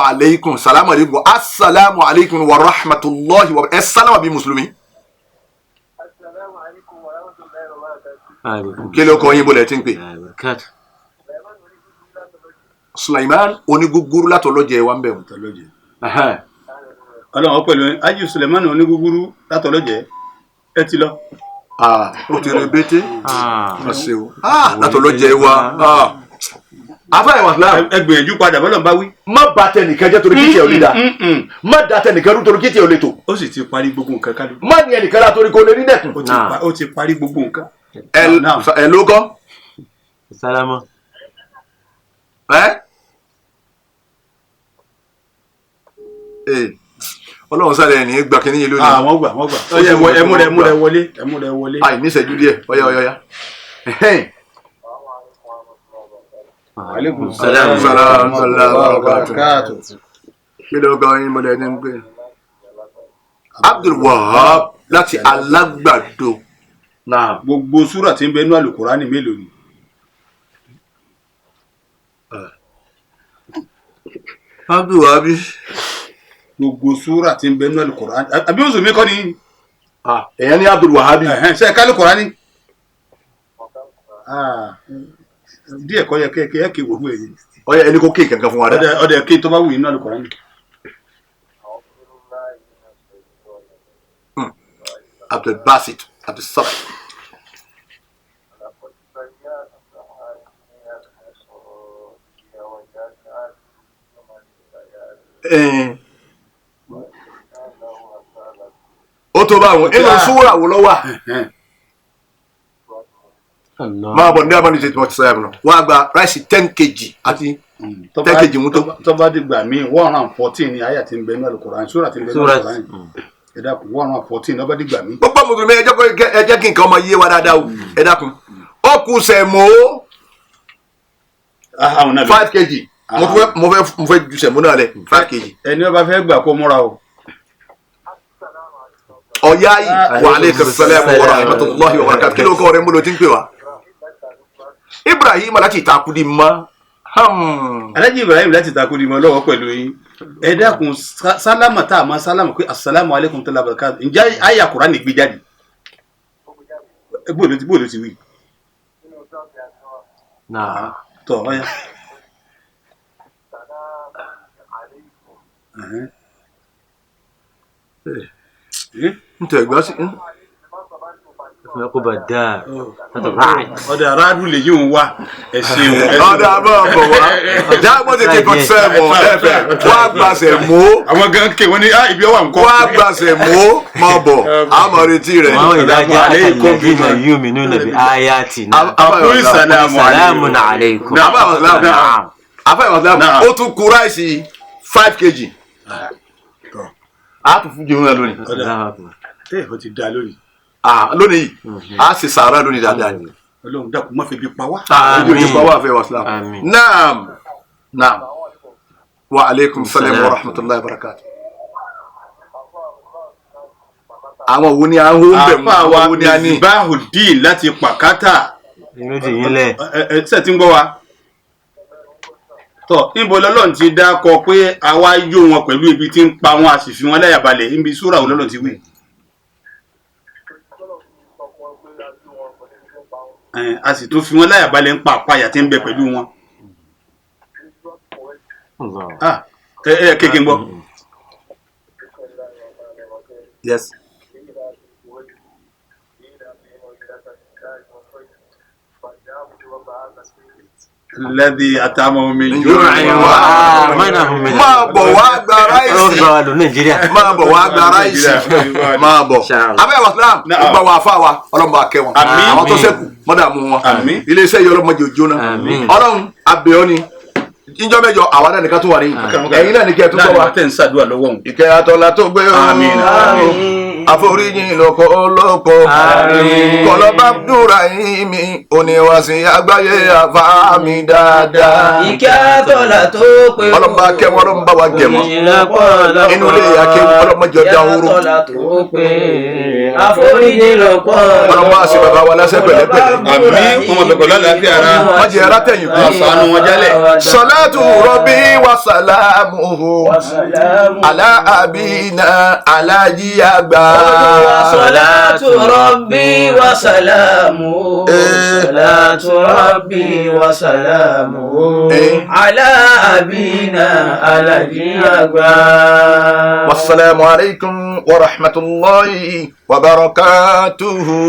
aleykum wa rahmatulahi wa ẹ sálámà bí mùsùlùmí. kí ló kọ yín bó lẹ ti ń pè. Sulaiman onígúgúrú látọlọ́jẹ wa ń bẹ̀ wọ́n. ọlọ́run pẹ̀lú ají Sulaiman onígúgúrú látọlọ́jẹ ẹ ti lọ. o ti rẹ bété látọlọ́jẹ wa. afáyà wà fúlà. ẹ gbìyànjú padà bọ́lọ̀ bá wí. má bà tẹnìkan jẹ́ torí kí tiẹ̀ ò lè dá. má da tẹnìkan rú torí kí tiẹ̀ ò lè tò. ó sì ti parí gbogbo nǹkan kálí. má ní ẹnìkan rà torí kò lè rí dẹ̀kun. ó ti parí gbogbo nǹkan. ẹ ló kọ́. Sálámà. Ọlọ́run sáré ẹni gba kínní yìí lónìí. wọ́n gbà. ẹmú rẹ wọlé. àì níṣẹ́jú díẹ̀ ọ̀yá. Aleykum Salaam. Salaam wa barakatuh. kí ló kọ́ yín mo lẹ́ ní pé Abdul Wahab láti Alágbàdo. Náà Gbogbo súrà tí ń bẹ nínú Al-Qur'ani mélòó ni? Abdul Wahab Gbogbo súrà tí ń bẹ nínú Al-Qur'ani. Àbí Mùsùlùmí kọ́ ni? èèyàn ní Abdul Wahab. Ṣé ẹ ká Al-Qur'ani? Díẹ̀ kọ́ yẹ kẹ́ wòlú ẹ̀yìn. ọyẹ ẹni kò kí kankan fún wa dẹ. Ọdẹ kí tó bá wù yín nínú Al-Qur'ani. Abdul Basit Abdul Samad. ó tó báwọn inú súwúrà wò lọ́wọ́ máa bọ̀ ní abáni tètè mọ̀ ti sọ yàrá wọ́n á gba ráìsì 10 kg àti 10 kg mú tó. Tó bá dìgbà míì 114 ni àyà tí ń bẹ nínú Al-Qur'ani, súrà tí ń bẹ nínú Al-Qur'ani. Ẹ dákun 114 ló bá dìgbà míì. gbogbo mùsùlùmí ẹ jẹ́ kí nǹkan ọmọ yé wa dáadáa o ẹ dákun ó kù sẹ̀mó 5 kg mo fẹ́ ju sẹ̀mó náà lẹ̀ 5 kg. Ẹni ó bá fẹ́ gbà kó múra o. ọ̀yá yìí wa aleykum salaam wa rahmatulahi wa barakatuh kí ló kọ́ ọ̀rẹ́ mbolo tí ń pè wá. Ibrahim láti ìtakùdí mọ́. Alhaji Ibrahim láti takudi mọ́ lọ́wọ́ pẹ̀lú yín. Ẹ dákun sálámà tá a máa sálámà pé assalamu alaikum tó lábàkà. Ǹjẹ́ àyà Kùránì gbé jáde? Bóòlù ti wí. Náà. Tọ́ ọ̀yá. n tẹ̀ gbọ́ sí. Kó bá dáa. Ọ̀dà aráàlú lè yí òun wá. Ẹ ṣeun. ọ̀dà bọ̀ bọ̀ wá jáàmù tètè kọ́ sẹ́mọ̀ ẹ̀fẹ̀ wá gbàsẹ̀ mọ́. Àwọn gan ké wọ́n ní ibi ọwà nǹkan. wá gbàsẹ̀ mọ́ máa bọ̀ àmọ̀ retí rẹ̀. Àwọn ìdájọ́ àtàlẹ́dínà yóò mi nínú bí ayati náà. Àkúrú Salamu alaykum. afẹ́ ìwàsílámù ó tún kú ráìsì 5 kg. a tún fún jẹun náà lónìí. Ó ti dá lórí. lónìí a sì sàárà lónìí dáadáa ni. Ọlọ́run dákun má fi bí pa wá. ojú ni pa wá fẹ́ ìwàsílámù. Àmín. naam wa aleykum salaam wa rahmatulahi wa barakatuh. àwọn wo ni a ń hó ń bẹ̀ mú àwọn wo ni a ní. Misbahudeen láti Pàkátà. Inú ti yín lẹ̀. Ṣé ti ń gbọ́ wa? Tọ́ níbo lọ́lọ́run ti dákọ pé àwa yó wọn pẹ̀lú ibi tí ń pa wọn a sì fi wọn láyà balẹ̀ níbi súrà wo lọ́lọ́run ti wí. A sì tún fi wọn láyà balẹ̀ ń pa àpáyà tí ń bẹ pẹ̀lú wọn. Kéèké ń gbọ́. yes. Alladhi at'amahum min Ju'in wa amanahum min máa bọ̀ wá gba ó ráìsì. gbà wà lọ Nàìjíríà. máa bọ̀ wá gba ráìsì. máa bọ̀. Inshallah. abẹ́ ìwàsílámù gbogbo àwọn afá wa ọlọ́run bá kẹ́ wọn. Àmín. àwọn tó ṣẹ́kù mọ́dàmú wọn. Àmín. iléeṣẹ́ yìí ọlọ́mọdé òjò náà. Àmín. ọlọ́run abẹ́ọ́ ni ìjọ mẹ́jọ àwa náà nìkan tó wà ní ẹ̀yin náà ní kí ẹ tó sọ wa. láàrin tẹ̀ ń ṣàdúrà lọ́wọ́ òun. ìkẹ́ àtọ́lá tó gbé o. Àmín. àforíjìn lóko olóko. Àmín. kọlọ́bà dúra yín mi oníwàsí àgbáyé àfàmì dáadáa. Ìkẹ́ àtọ́lá tó pé o. ọlọ́mọba kẹ́ wọn ọlọ́mọba wa gẹ̀ mọ́. inú ilé ìyá kẹ́ ọlọ́mọdé ọjà oró. Ìkẹ́ àtọ́lá tó pé àforíjì lọ́pọ̀. ọlọ́mọ àti bàbá wa lásẹ̀ pẹ̀lẹ́pẹ̀lẹ́. Àmín. Ọmọ bẹ̀kọ̀ lálàáfíà ara. má jẹ́ ara tẹ̀yìn kú. Àṣàánú wọn jálẹ̀. salatu rabbi wa salamuhu ala abina alaji agba. Salatu Rabbi wa salamu. Salatu Rabbi wa salamu. Ala abina alaji agba. wasalaamu alaykum wa rahmatulahi wa barakatuhu.